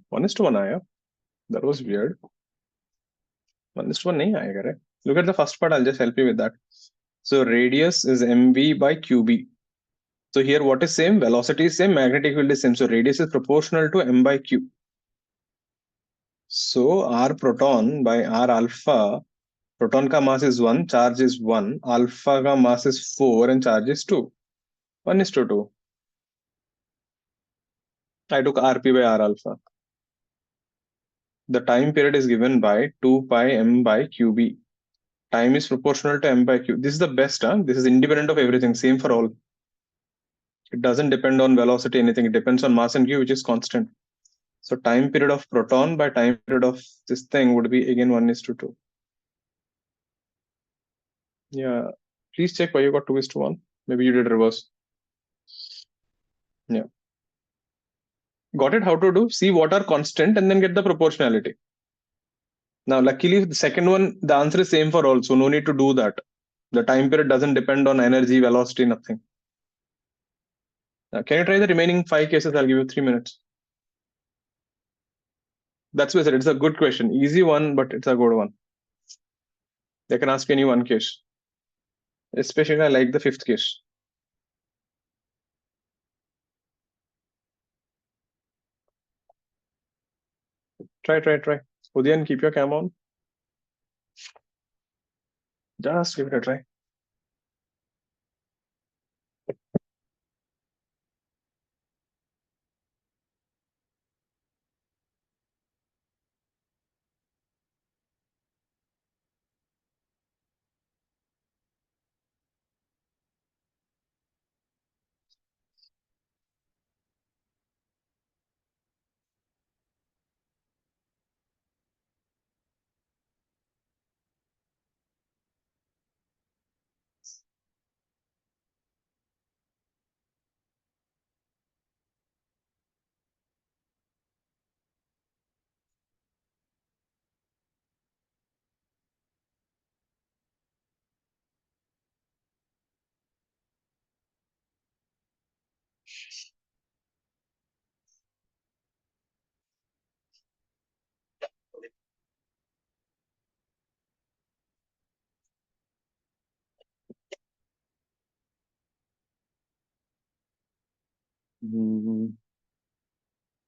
One is to one आया. That was weird. One is to one नहीं आएगा रे. Look at the first part. I'll just help you with that. So radius is mv by qb. So here what is same? Velocity is same. Magnetic field is same. So radius is proportional to m by q. So r proton by r alpha. Proton ka mass is 1, charge is 1. Alpha ka mass is 4 and charge is 2. 1 is to 2. I took rp by r alpha. The time period is given by 2 pi m by qb. Time is proportional to m by q. This is the best. This is independent of everything. Same for all. It doesn't depend on velocity, anything. It depends on mass and q, which is constant. So time period of proton by time period of this thing would be again 1 is to 2. Yeah. Please check why you got 2 is to 1. Maybe you did reverse. Yeah. Got it? How to do? See what are constant and then get the proportionality. Now, luckily, the second one, the answer is same for all. So no need to do that. The time period doesn't depend on energy, velocity, nothing. Now, can you try the remaining 5 cases? I'll give you 3 minutes. That's why I said it's a good question. Easy one, but it's a good one. They can ask any one case. Especially I like the 5th case. Try. Udian, keep your cam on. Just give it a try.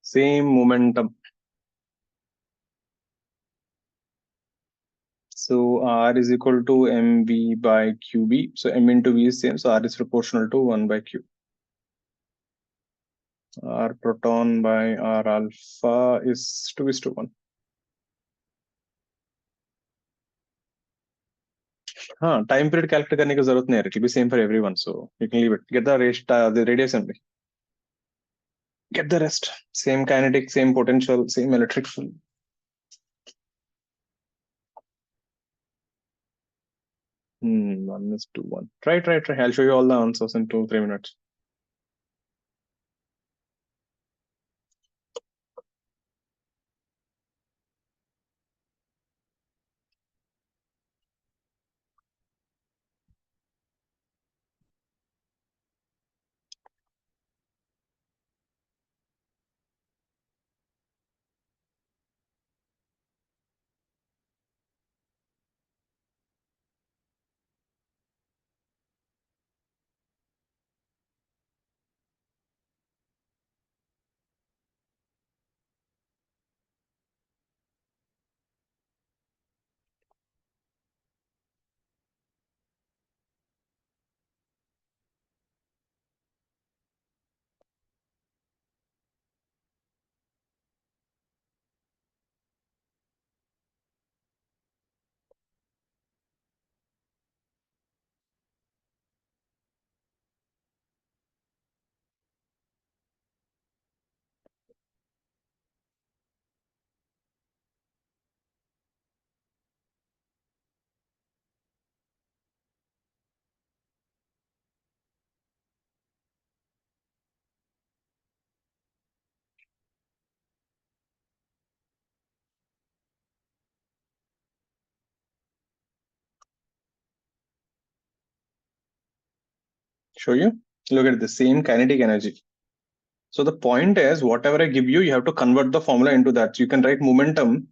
Same momentum. So R is equal to mv by qb. So m into v is same. So R is proportional to 1 by q. R proton by R alpha is 2:1. हाँ, time period calculate करने की जरूरत नहीं है. It will be same for everyone. So you can leave it. Get the radius only. Get the rest. Same kinetic, same potential, same electric field. One is to one. Try. I'll show you all the answers in 2-3 minutes. Show you. Look at the same kinetic energy. So the point is, whatever I give you, you have to convert the formula into that. So you can write momentum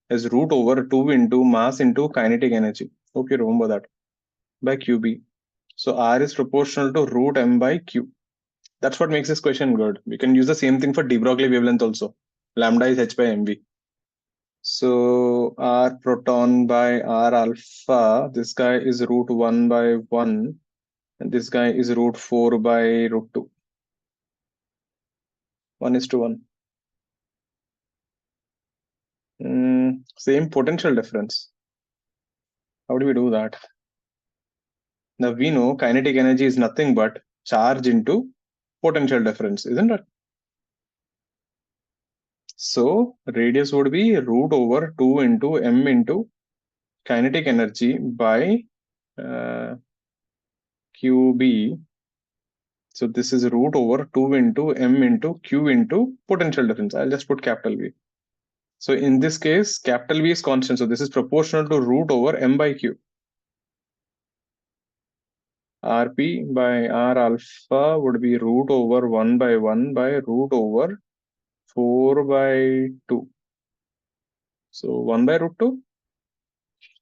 as root over 2 into mass into kinetic energy. Hope you remember that. By QB. So R is proportional to root m by Q. That's what makes this question good. We can use the same thing for de Broglie wavelength also. Lambda is h by mv. So R proton by R alpha, this guy is root 1 by 1, and this guy is root 4 by root 2. 1:1. Same potential difference. How do we do that? Now we know kinetic energy is nothing but charge into potential difference, isn't it? So radius would be root over 2 into m into kinetic energy by QB. So this is root over 2 into m into q into potential difference. I'll just put capital V. So in this case, capital V is constant. So this is proportional to root over m by q. Rp by R alpha would be root over 1 by 1 by root over 4 by 2. So 1 by root 2.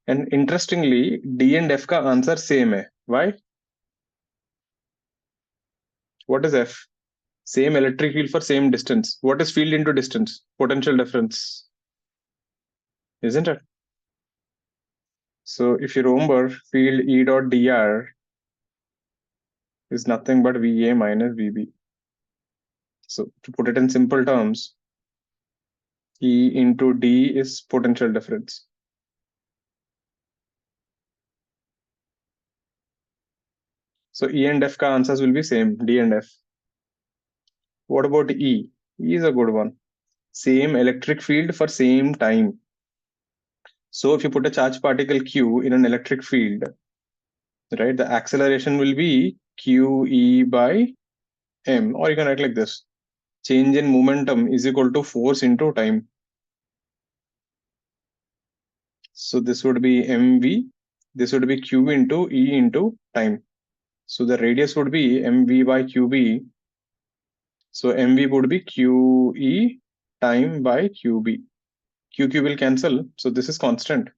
And interestingly, D and F ka answer same hai. Why? What is F? Same electric field for same distance. What is field into distance? Potential difference. Isn't it? So if you remember, field E dot dr is nothing but VA minus VB. So to put it in simple terms, E into D is potential difference. So E and F ka answers will be same, D and F. What about E? E is a good one. Same electric field for same time. So if you put a charged particle Q in an electric field, right, the acceleration will be QE by M, or you can write like this. Change in momentum is equal to force into time. So this would be mv, this would be q into E into time. So the radius would be mv by qb, So MV would be QE time by QB. QQ will cancel. So this is constant.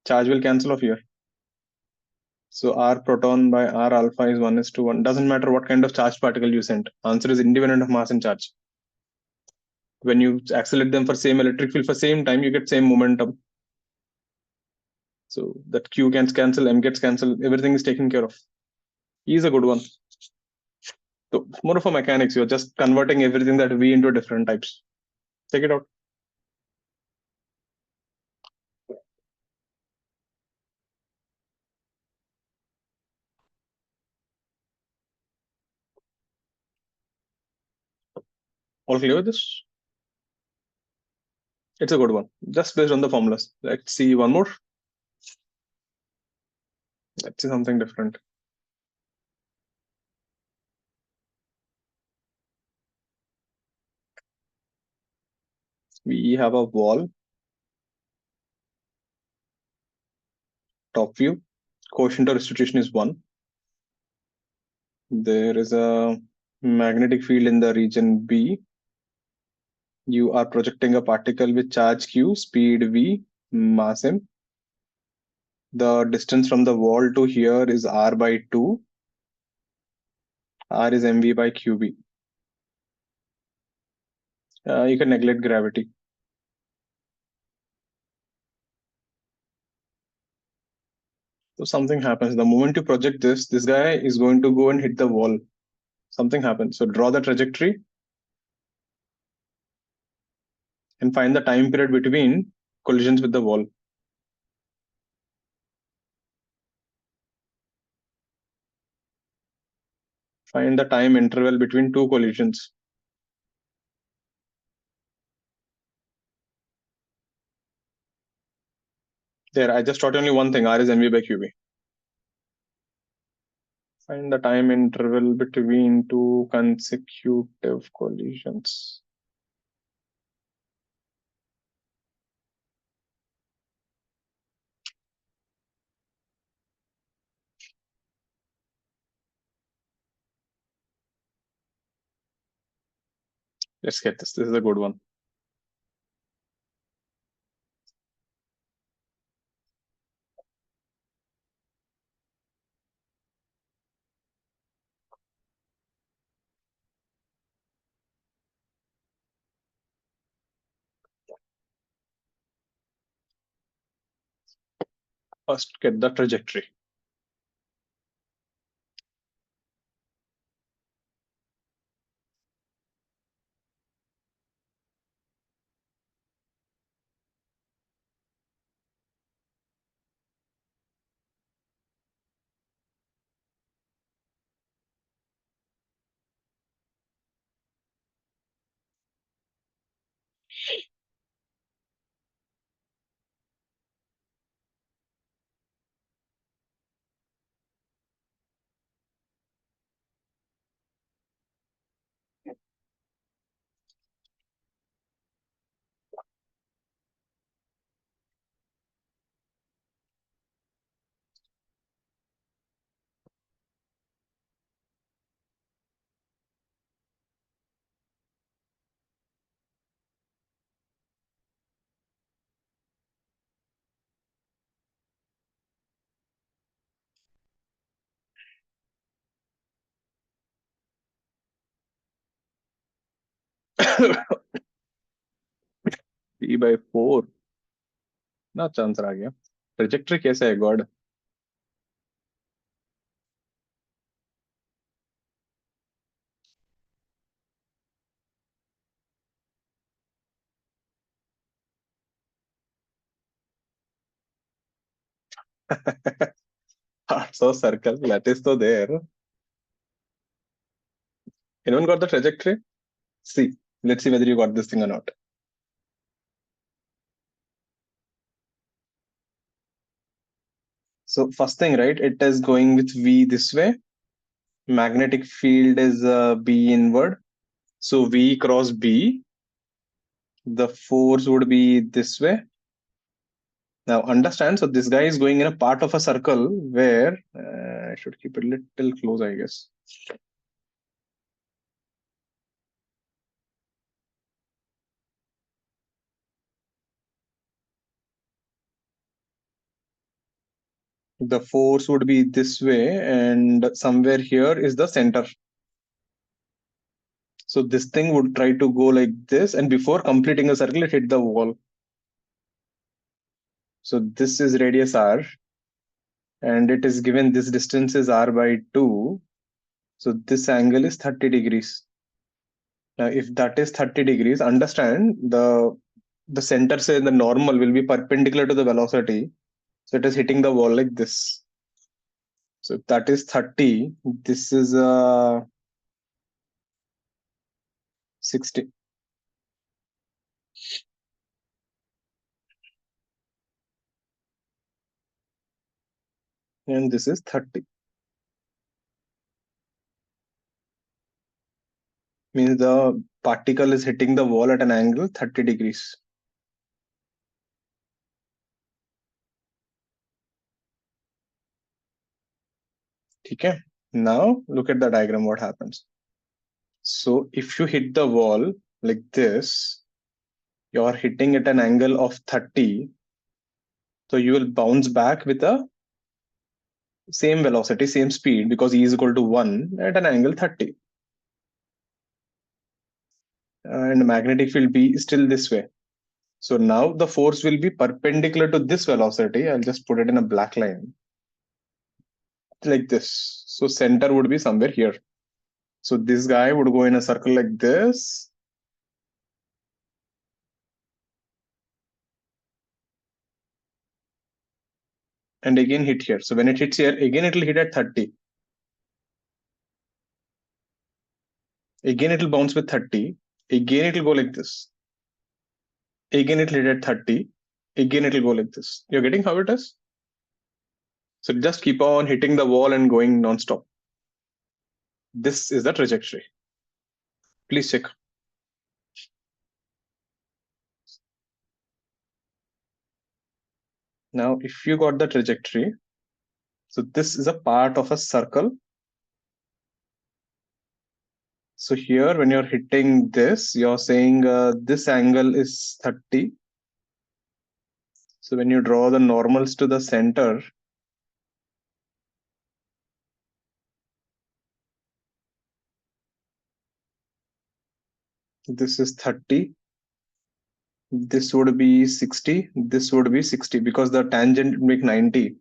Charge will cancel off here. So R proton by R alpha is 1:1. Doesn't matter what kind of charged particle you sent. Answer is independent of mass and charge. When you accelerate them for same electric field for same time, you get same momentum. So that Q gets cancelled, M gets cancelled, everything is taken care of. E is a good one. So more of a mechanics, you're just converting everything that V into different types. Check it out. All clear with this? It's a good one. Just based on the formulas. Let's see one more. Let's see something different. We have a wall. Top view. Quotient of restitution is 1. There is a magnetic field in the region B. You are projecting a particle with charge Q, speed V, mass M. The distance from the wall to here is R by 2. R is mv by qb. You can neglect gravity. So something happens. The moment you project this guy is going to go and hit the wall. Something happens. So draw the trajectory and find the time period between collisions with the wall. Find the time interval between two collisions. There, I just taught only one thing. R is mv by qb. Find the time interval between two consecutive collisions. Let's get this. This is a good one. First, get the trajectory. P by 4. ना answer आ गया. Trajectory कैसे है God? So circle, lattice तो there. Anyone got the trajectory? See, let's see whether you got this thing or not. So first thing, right? It is going with V this way. Magnetic field is B inward. So V cross B. The force would be this way. Now understand. So this guy is going in a part of a circle where I should keep it a little close, I guess. The force would be this way, and somewhere here is the center. So this thing would try to go like this, and before completing a circle, it hit the wall. So this is radius r, and it is given this distance is r by 2. So this angle is 30 degrees. Now, if that is 30 degrees, understand the center, say the normal, will be perpendicular to the velocity. So it is hitting the wall like this. So if that is 30, this is 60. And this is 30. Means the particle is hitting the wall at an angle 30 degrees. Okay. Now look at the diagram, what happens. So if you hit the wall like this, you are hitting at an angle of 30. So you will bounce back with a same velocity, same speed, because E is equal to 1 at an angle 30. And magnetic field B is still this way. So now the force will be perpendicular to this velocity. I'll just put it in a black line like this. So center would be somewhere here. So this guy would go in a circle like this. And again hit here. So when it hits here, again it will hit at 30. Again it will bounce with 30. Again it will go like this. Again it will hit at 30. Again it will go like this. You're getting how it is? So just keep on hitting the wall and going non-stop. This is the trajectory. Please check. Now, if you got the trajectory, so this is a part of a circle. So here, when you're hitting this, you're saying this angle is 30. So when you draw the normals to the center, this is 30. This would be 60. This would be 60 because the tangent would make 90.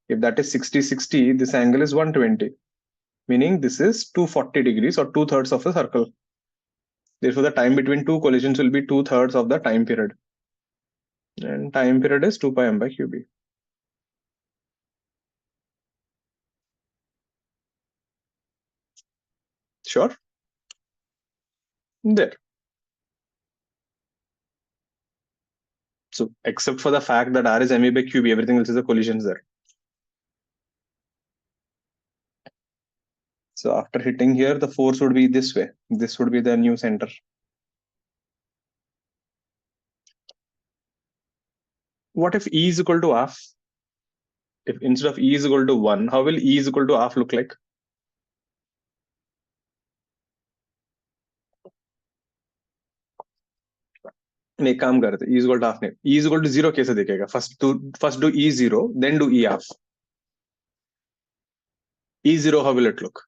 If that is 60, 60, this angle is 120, meaning this is 240 degrees or 2/3 of a circle. Therefore, the time between two collisions will be 2/3 of the time period. And time period is 2 pi m by qb. Sure? There. So except for the fact that r is ma by qb, everything else is a collisions there. So after hitting here, the force would be this way. This would be the new center. What if E is equal to half? If instead of E is equal to 1, how will E is equal to half look like? एक काम करते E is equal to half नहीं. E is equal to 0 कैसे दिखेगा? First do E 0, then do E half. E 0, how will it look?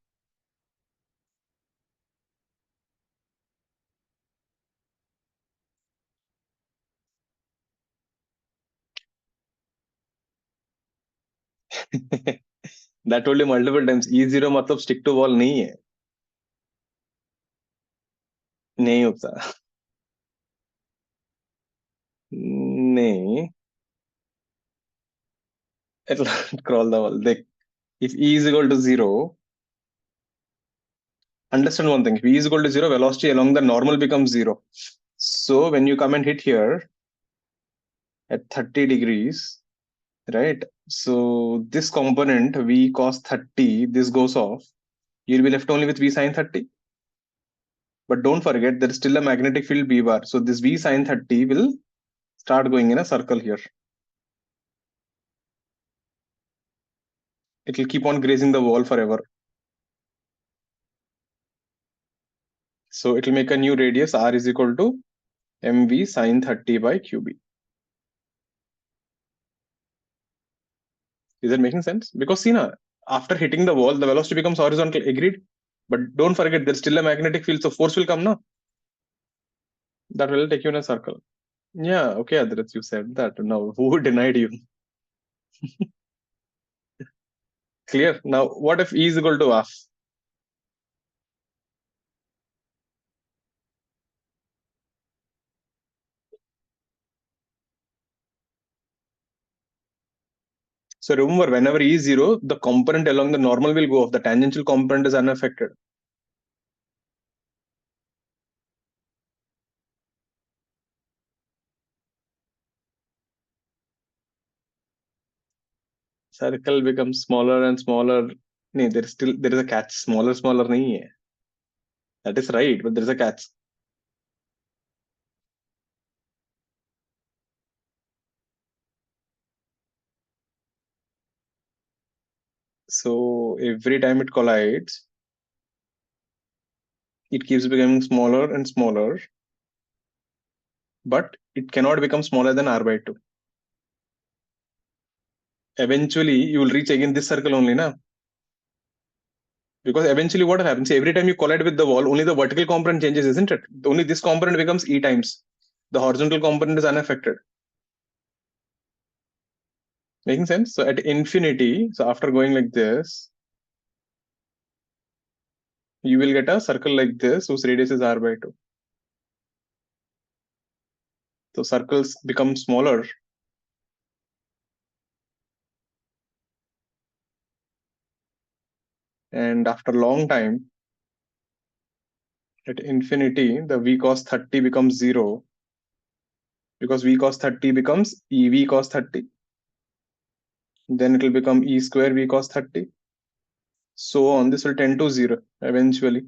That told you multiple times. E 0 मतलब stick to wall नहीं है. नहीं होता. नहीं. It'll crawl the wall. If E is equal to 0, understand one thing. If E is equal to 0, velocity along the normal becomes 0. So when you come and hit here at 30 degrees, right? So this component V cos 30, this goes off. You'll be left only with V sin 30. But don't forget, there is still a magnetic field B bar. So this V sin 30 will start going in a circle here. it will keep on grazing the wall forever. So it will make a new radius r is equal to mv sine 30 by qb. Is it making sense? Because see na, after hitting the wall, the velocity becomes horizontal. Agreed? But don't forget, there's still a magnetic field, so force will come now. That will take you in a circle. Yeah, okay, Adrit, you said that. Now, who denied you? Clear? Now, what if E is equal to half? So remember, whenever E is 0, the component along the normal will go off. The tangential component is unaffected. Circle becomes smaller and smaller. No, there is a catch. Smaller nahi hai. That is right, but there is a catch. So every time it collides, it keeps becoming smaller and smaller, but it cannot become smaller than r by 2. Eventually, you will reach again this circle only, na? Because eventually what happens, every time you collide with the wall, only the vertical component changes, isn't it? Only this component becomes E times. The horizontal component is unaffected. Making sense? So at infinity, so after going like this, you will get a circle like this whose radius is r by 2. So circles become smaller. And after a long time, at infinity, the v cos 30 becomes 0 because v cos 30 becomes ev cos 30. Then it will become e square v cos 30. So on, this will tend to 0 eventually.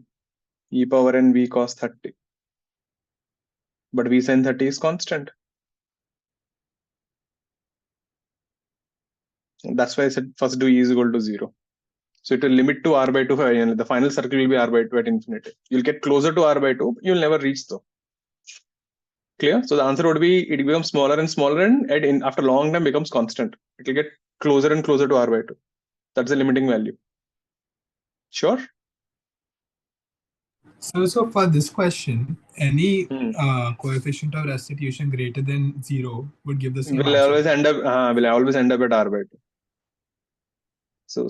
E power n v cos 30. But v sin 30 is constant. That's why I said first do e is equal to 0. So it will limit to r by 2 finally. The final circle will be r by 2 at infinity. You'll get closer to r by 2, you'll never reach though. Clear? So the answer would be it becomes smaller and smaller and after a long time becomes constant. It will get closer and closer to r by 2. That's the limiting value. Sure? So for this question, any Hmm. coefficient of restitution greater than 0 would give the same Will answer. always end up at r by 2. So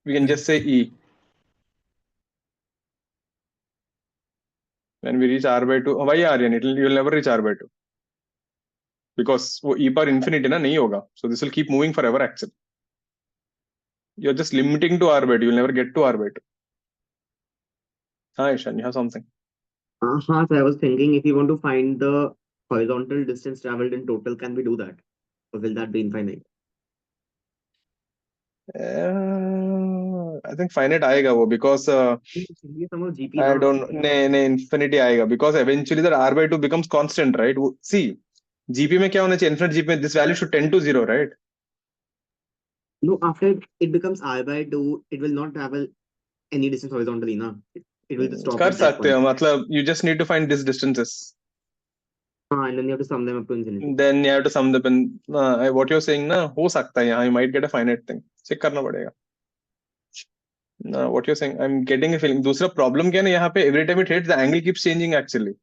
we can just say e. When we reach r by 2, why Aryan? You'll never reach r by 2. Because वो e power infinity ना नहीं होगा. So this will keep moving forever actually. You're just limiting to r by 2. You'll never get to r by 2. Hi, Ishan, you have something. So I was thinking if you want to find the horizontal distance traveled in total, can we do that? Or will that be infinite? I think finite आएगा वो because ये समझो GP I ना don't ने infinity आएगा because eventually that r by 2 becomes constant, right? See, GP में क्या होना चाहिए? Infinite GP में this value should tend to 0, right? No, after it becomes r by 2, it will not travel any distance horizontally, na. It will just stop कर at that सकते point. हो मतलब you just need to find these distances. And then you have to sum them up to infinity. Then you have to sum them in. What you're saying ना हो सकता है यहाँ you might get a finite thing. Check करना पड़ेगा. What you're saying, I'm getting a feeling. दूसरा problem क्या है ना यहाँ पे every time it hits the angle keeps changing actually.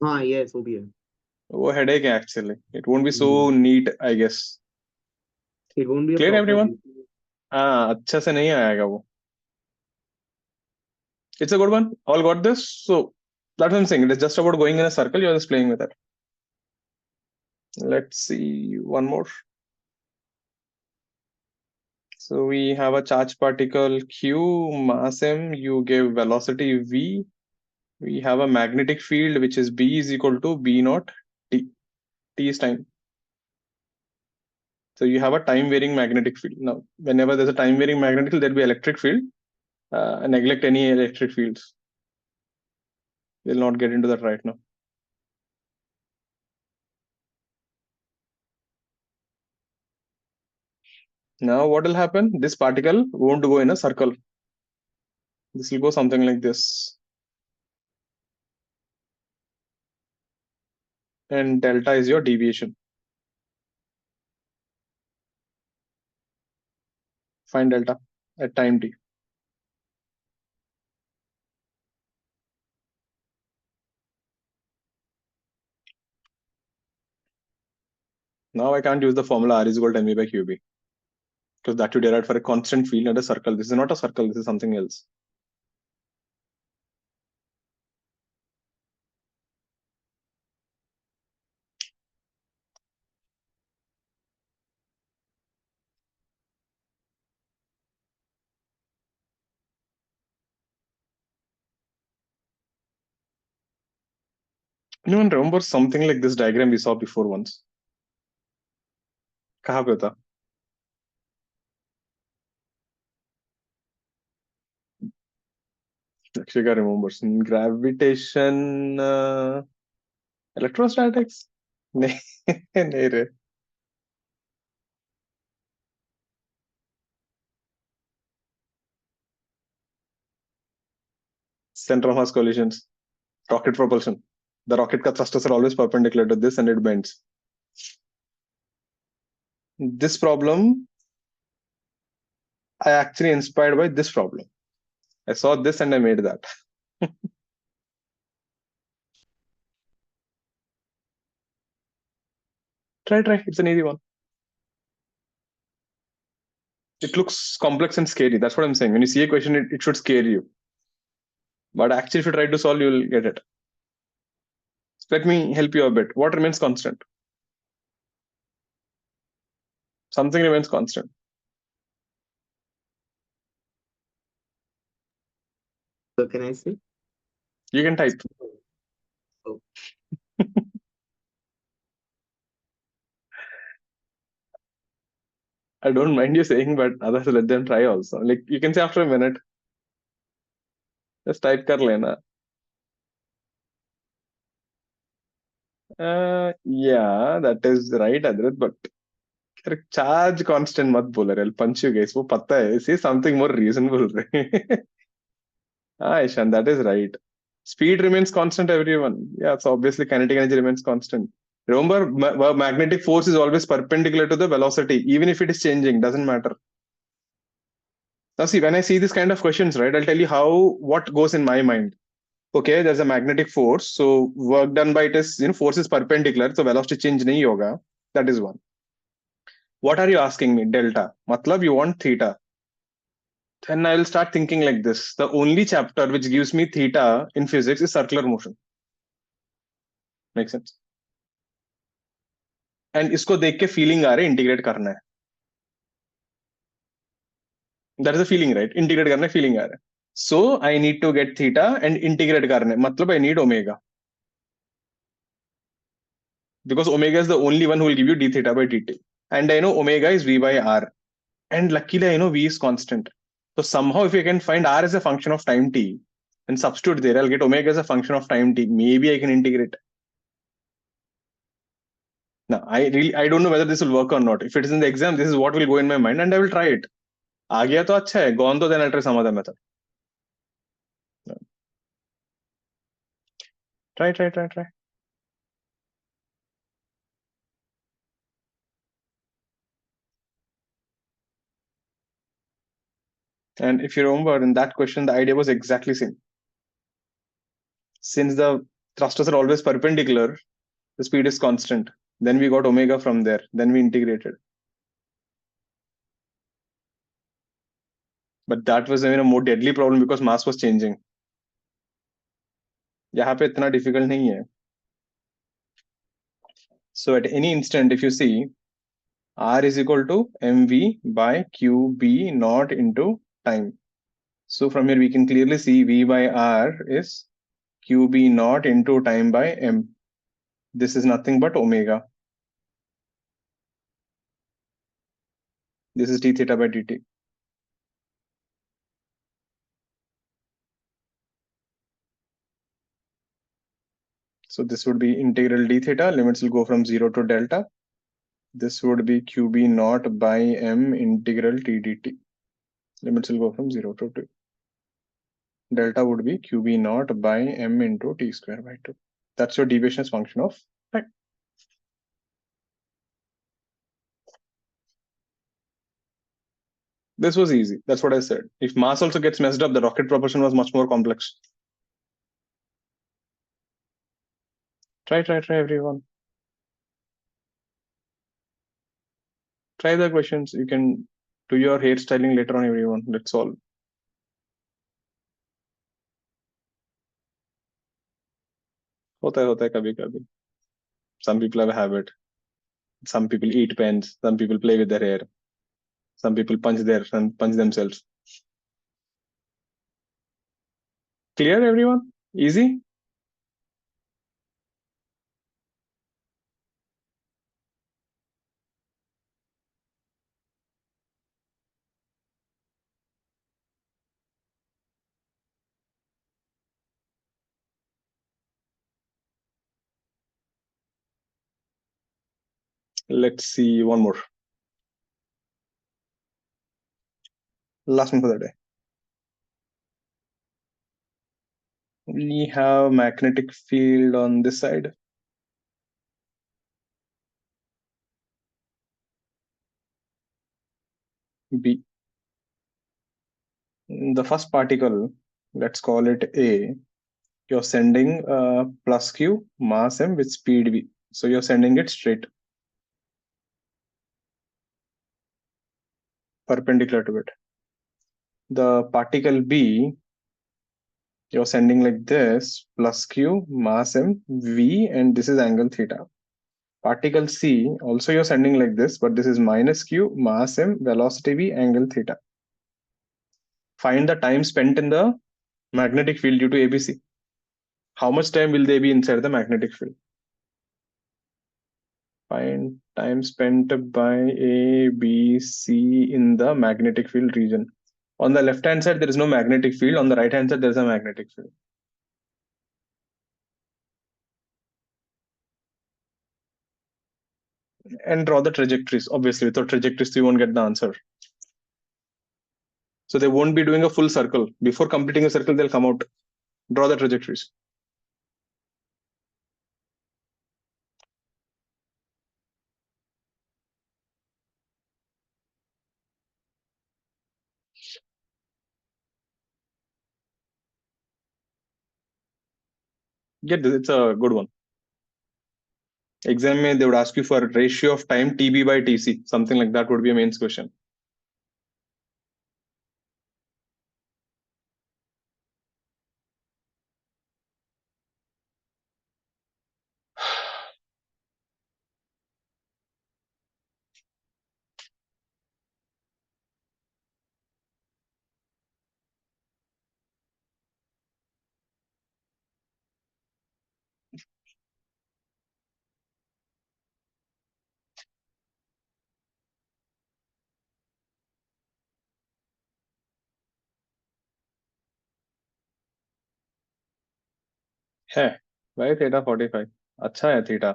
Yes, वो भी है. वो headache है actually. It won't be so neat, I guess. It won't be a Clear proper everyone? हाँ अच्छा से नहीं आएगा वो. It's a good one. All got this. So that's what I'm saying. It's just about going in a circle. You're just playing with it. Let's see one more. So we have a charge particle Q, mass m. You give velocity v. We have a magnetic field which is B is equal to B naught T. T is time. So you have a time varying magnetic field. Now, whenever there's a time varying magnetic field, there'll be electric field. Neglect any electric fields. We'll not get into that right now. Now what will happen? This particle won't go in a circle. This will go something like this. And delta is your deviation. Find delta at time t. Now I can't use the formula R is equal to mv by qb, because that you derived for a constant field and a circle. This is not a circle, this is something else. Anyone remember something like this diagram we saw before once? कहाँ पे था? Akshika remembers. Gravitation, electrostatics? नहीं नहीं रे. Center of mass collisions. Rocket propulsion. The rocket ka thrusters are always perpendicular to this and it bends. This problem I actually inspired by this problem. I saw this and I made that. Try. It's an easy one. It looks complex and scary. That's what I'm saying. When you see a question, it should scare you. But actually, if you try to solve, you'll get it. Let me help you a bit. What remains constant? Something remains constant. So can I say? You can type. Oh. I don't mind you saying, but others let them try also. Like you can say after a minute. Just type kar lena. Yeah, that is right, Adrit, but charge constant mat bola re. I'll punch you guys. वो पता है. Say something more reasonable. Ishan, that is right. Speed remains constant, everyone. Yeah, so obviously kinetic energy remains constant. Remember, magnetic force is always perpendicular to the velocity, even if it is changing, doesn't matter. Now, see, when I see this kind of questions, right, I'll tell you what goes in my mind. Okay, there's a magnetic force, so work done by it is, force is perpendicular, so velocity change nahi hoga. That is one. What are you asking me? Delta. Matlab, you want theta. Then I'll start thinking like this. The only chapter which gives me theta in physics is circular motion. Make sense? And इसको देख के feeling आ रहा है integrate करना है. That is a feeling, right? Integrate करना है, feeling आ रहा है. So I need to get theta and integrate करना है. मतलब I need omega. Because omega is the only one who will give you d theta by dt. And I know omega is v by r. And luckily I know v is constant. So somehow if I can find r as a function of time t and substitute there, I'll get omega as a function of time t. Maybe I can integrate. Now, I don't know whether this will work or not. If it is in the exam, this is what will go in my mind and I will try it. आ गया तो अच्छा है. Gone तो then I'll try some other method. Try. And if you remember in that question, the idea was exactly same. Since the thrusters are always perpendicular, the speed is constant. Then we got omega from there. Then we integrated. But that was a more deadly problem because mass was changing. यहाँ पे इतना difficult नहीं है. So at any instant, if you see, R is equal to mv by qb naught into time. So from here we can clearly see v by r is qb naught into time by m. This is nothing but omega. This is d theta by dt. So this would be integral d theta. Limits will go from 0 to delta. This would be QB naught by M integral T dt. Limits will go from 0 to 2. Delta would be QB naught by M into T square by 2. That's your deviation as function of time. This was easy. That's what I said. If mass also gets messed up, the rocket propulsion was much more complex. Try everyone. Try the questions. You can do your hairstyling later on, everyone. Let's solve. होता है कभी कभी. Some people have a habit. Some people eat pens. Some people play with their hair. Some people punch themselves. Clear, everyone? Easy? Let's see one more. Last one for the day. We have magnetic field on this side. B. The first particle, let's call it A. You're sending plus Q, mass M with speed V. So you're sending it straight, perpendicular to it. The particle B, you're sending like this, plus Q, mass M, V, and this is angle theta. Particle C, also you're sending like this, but this is minus Q, mass M, velocity V, angle theta. Find the time spent in the magnetic field due to ABC. How much time will they be inside the magnetic field? Find time spent by A, B, C in the magnetic field region. On the left hand side, there is no magnetic field. On the right hand side, there is a magnetic field. And draw the trajectories. Obviously, without trajectories, you won't get the answer. So they won't be doing a full circle. Before completing a circle, they'll come out. Draw the trajectories. Get this, it's a good one. Exam they would ask you for a ratio of time TB by TC. Something like that would be a mains question. है भाई theta 45 अच्छा है theta.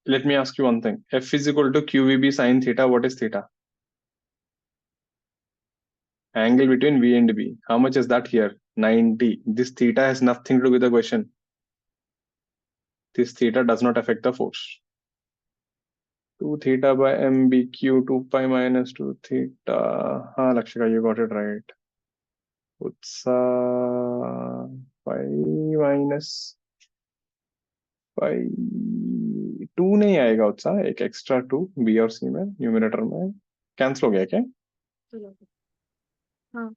Let me ask you one thing. F is equal to QVB sine theta. What is theta? Angle between V and B. How much is that here? 90. This theta has nothing to do with the question. This theta does not affect the force. 2 theta by MBQ 2 pi minus 2 theta. Lakshika, you got it right. Utsa pi minus pi 2 नहीं आएगा उत्साह एक extra 2 B और सी में numerator में cancel हो गया क्या? हाँ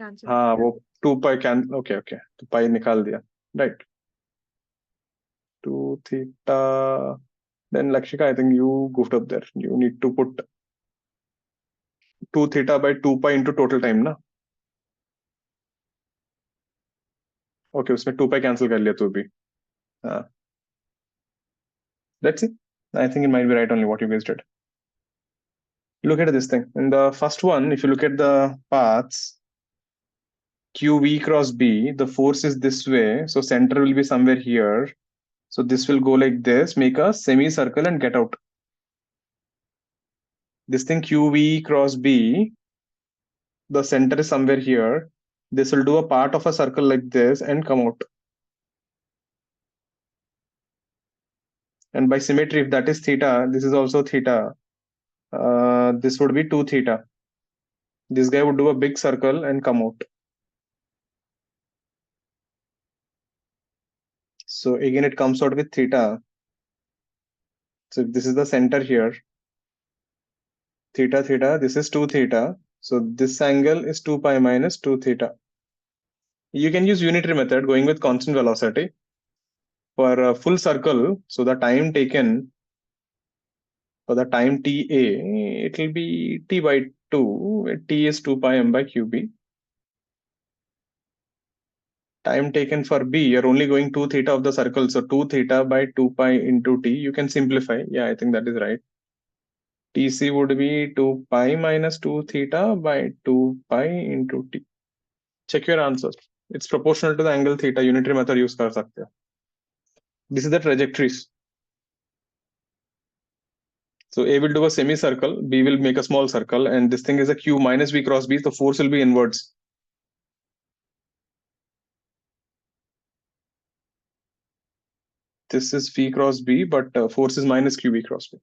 cancel. हाँ वो 2 पाई कैन ओके तो पाई निकाल दिया right 2 theta. Then Lakshika, I think you goofed up there. You need to put 2 theta by 2 pi into total time ना. Okay, उसमें 2 pi cancel कर लिया तू भी. हाँ. Let's see. I think it might be right only what you guys did. Look at this thing. In the first one, if you look at the paths, QV cross B, the force is this way, so center will be somewhere here. So this will go like this, make a semicircle and get out. This thing QV cross B, the center is somewhere here. This will do a part of a circle like this and come out. And by symmetry, if that is theta, this is also theta. This would be 2 theta. This guy would do a big circle and come out. So again, it comes out with theta. So this is the center here. Theta, theta, this is 2 theta. So this angle is 2 pi minus 2 theta. You can use unitary method going with constant velocity. For a full circle, so the time taken for the time Ta, it will be T by 2, where T is 2 pi m by QB. Time taken for B, you're only going 2 theta of the circle, so 2 theta by 2 pi into T. You can simplify. Yeah, I think that is right. TC would be 2 pi minus 2 theta by 2 pi into T. Check your answers. It's proportional to the angle theta. Unitary method use कर सकते हो. This is the trajectories. So A will do a semicircle, B will make a small circle, and this thing is a Q minus V cross B. The force will be inwards. This is V cross B, but force is minus QV cross B.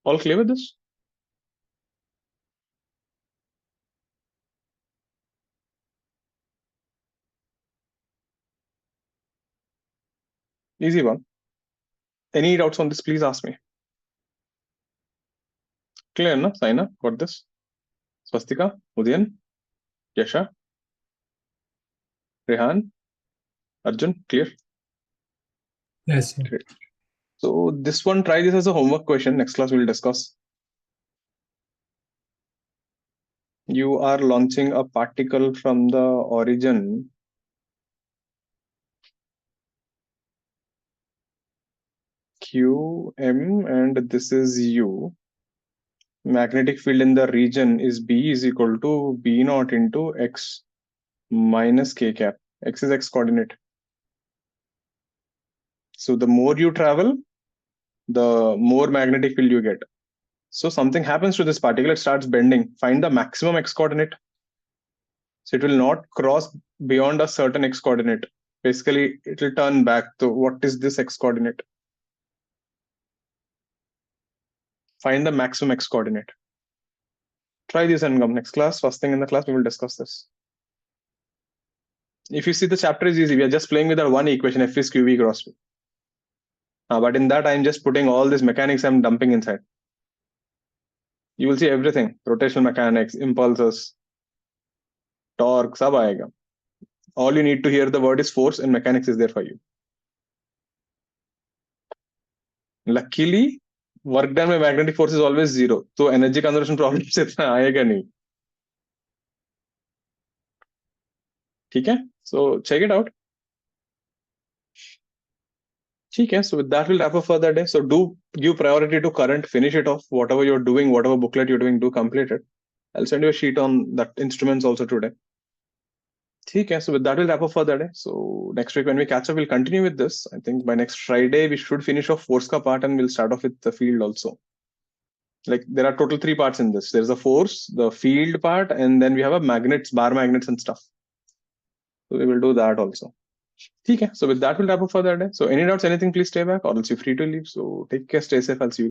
All clear with this? Easy one. Any doubts on this, please ask me. Clear, na? Saina, got this? Swastika, Udayan, Yasha, Rehan, Arjun, clear? Yes, sir. Great. So this one, try this as a homework question. Next class we'll discuss. You are launching a particle from the origin Q, M, and this is U. Magnetic field in the region is B is equal to B naught into X minus K cap. X is X coordinate. So the more you travel, the more magnetic field you get. So something happens to this particle, it starts bending. Find the maximum X coordinate. So it will not cross beyond a certain X coordinate. Basically, it will turn back to what is this X coordinate. Find the maximum X coordinate. Try this and come next class. First thing in the class, we will discuss this. If you see the chapter is easy, we are just playing with that one equation, F is QV cross V. But in that, I'm just putting all this mechanics I'm dumping inside. You will see everything, rotational mechanics, impulses, torque, sab aayega. All you need to hear the word is force and mechanics is there for you. Luckily, work done by magnetic force is always zero. So energy conservation problems इतना आएगा नहीं. ठीक है? So check it out. ठीक है? So with that, we'll wrap up for the day. So do give priority to current, finish it off. Whatever you're doing, whatever booklet you're doing, do complete it. I'll send you a sheet on that instruments also today. Okay, so with that, we'll wrap up for the day. So next week when we catch up, we'll continue with this. I think by next Friday, we should finish off force ka part and we'll start off with the field also. Like there are total 3 parts in this. There's the force, the field part, and then we have a magnets, bar magnets and stuff. So we will do that also. Okay, so with that, we'll wrap up for the day. So any doubts, anything, please stay back or else you're free to leave. So take care, stay safe. I'll see you.